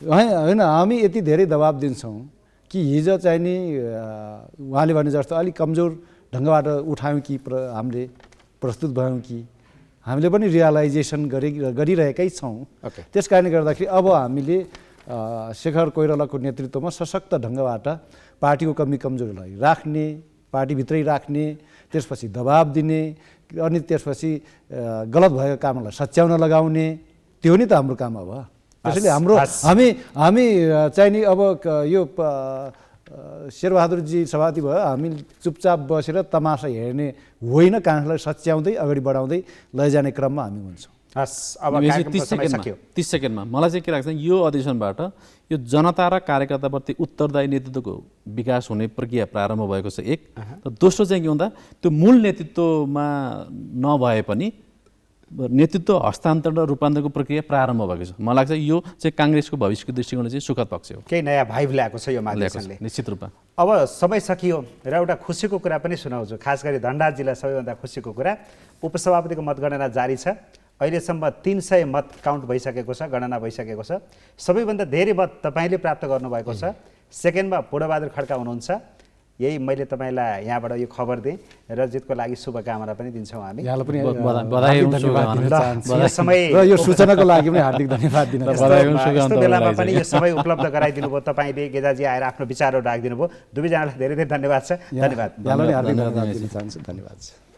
होइन, हामी यति धेरै दबाब दिन्छौँ कि हिजो चाहिँ नि उहाँले भने जस्तो अलिक कमजोर ढङ्गबाट उठायौँ कि हामीले प्रस्तुत भयौँ कि हामीले पनि रियलाइजेसन गरिरहेकै छौँ। त्यस कारणले गर्दाखेरि अब हामीले शेखर कोइरालाको नेतृत्वमा सशक्त ढङ्गबाट पार्टीको कमी कमजोरीलाई राख्ने, पार्टीभित्रै राख्ने, त्यसपछि दबाब दिने अनि त्यसपछि गलत भएको कामलाई सच्याउन लगाउने, त्यो नि त हाम्रो काम अब। त्यसैले हामी चाहिँ नि अब यो शेरबहादुरजी सभापति भयो, हामी चुपचाप बसेर तमासा हेर्ने होइन, काङ्ग्रेसलाई सच्याउँदै अगाडि बढाउँदै लैजाने क्रममा हामी हुन्छौँ। हस्, अब 30 सेकेन्डमा मलाई चाहिँ के लाग्छ, यो अधिवेशनबाट यो जनता र कार्यकर्ताप्रति उत्तरदायी नेतृत्वको विकास हुने प्रक्रिया प्रारम्भ भएको छ एक। र दोस्रो चाहिँ के भन्दा त्यो मूल नेतृत्वमा नभए पनि नेतृत्व हस्तान्तरण र रूपान्तरणको प्रक्रिया प्रारम्भ भएको छ। मलाई लाग्छ यो चाहिँ काङ्ग्रेसको भविष्यको दृष्टिकोणले चाहिँ सुखद पक्ष हो। केही नयाँ भाइब ल्याएको छ यो महाधिवेशनले निश्चित रूपमा। अब समय सकियो र एउटा खुसीको कुरा पनि सुनाउँछु, खास गरी धनराजजीलाई सबैभन्दा खुसीको कुरा, उपसभापतिको मतगणना जारी छ। अहिलेसम्म 300 मत काउन्ट भइसकेको छ, गणना भइसकेको छ। सबैभन्दा धेरै मत तपाईँले प्राप्त गर्नुभएको छ। सेकेन्डमा पूर्णबहादुर खड्का हुनुहुन्छ। यही मैले तपाईँलाई यहाँबाट यो खबर दिएँ र जितको लागि शुभकामना पनि दिन्छौँ हामी। यहाँलाई पनि बधाई धन्यवाद दिन चाहन्छु समय र यो सूचनाको लागि पनि हार्दिक धन्यवाद दिन यस्तो बेलामा पनि यो समय उपलब्ध गराइदिनु भयो तपाईँले, गेजाजी आएर आफ्नो विचारहरू राखिदिनु भयो। दुवैजनालाई धेरै धेरै धन्यवाद छ। धन्यवाद। यहाँलाई पनि हार्दिक धन्यवाद दिन चाहन्छु। धन्यवाद।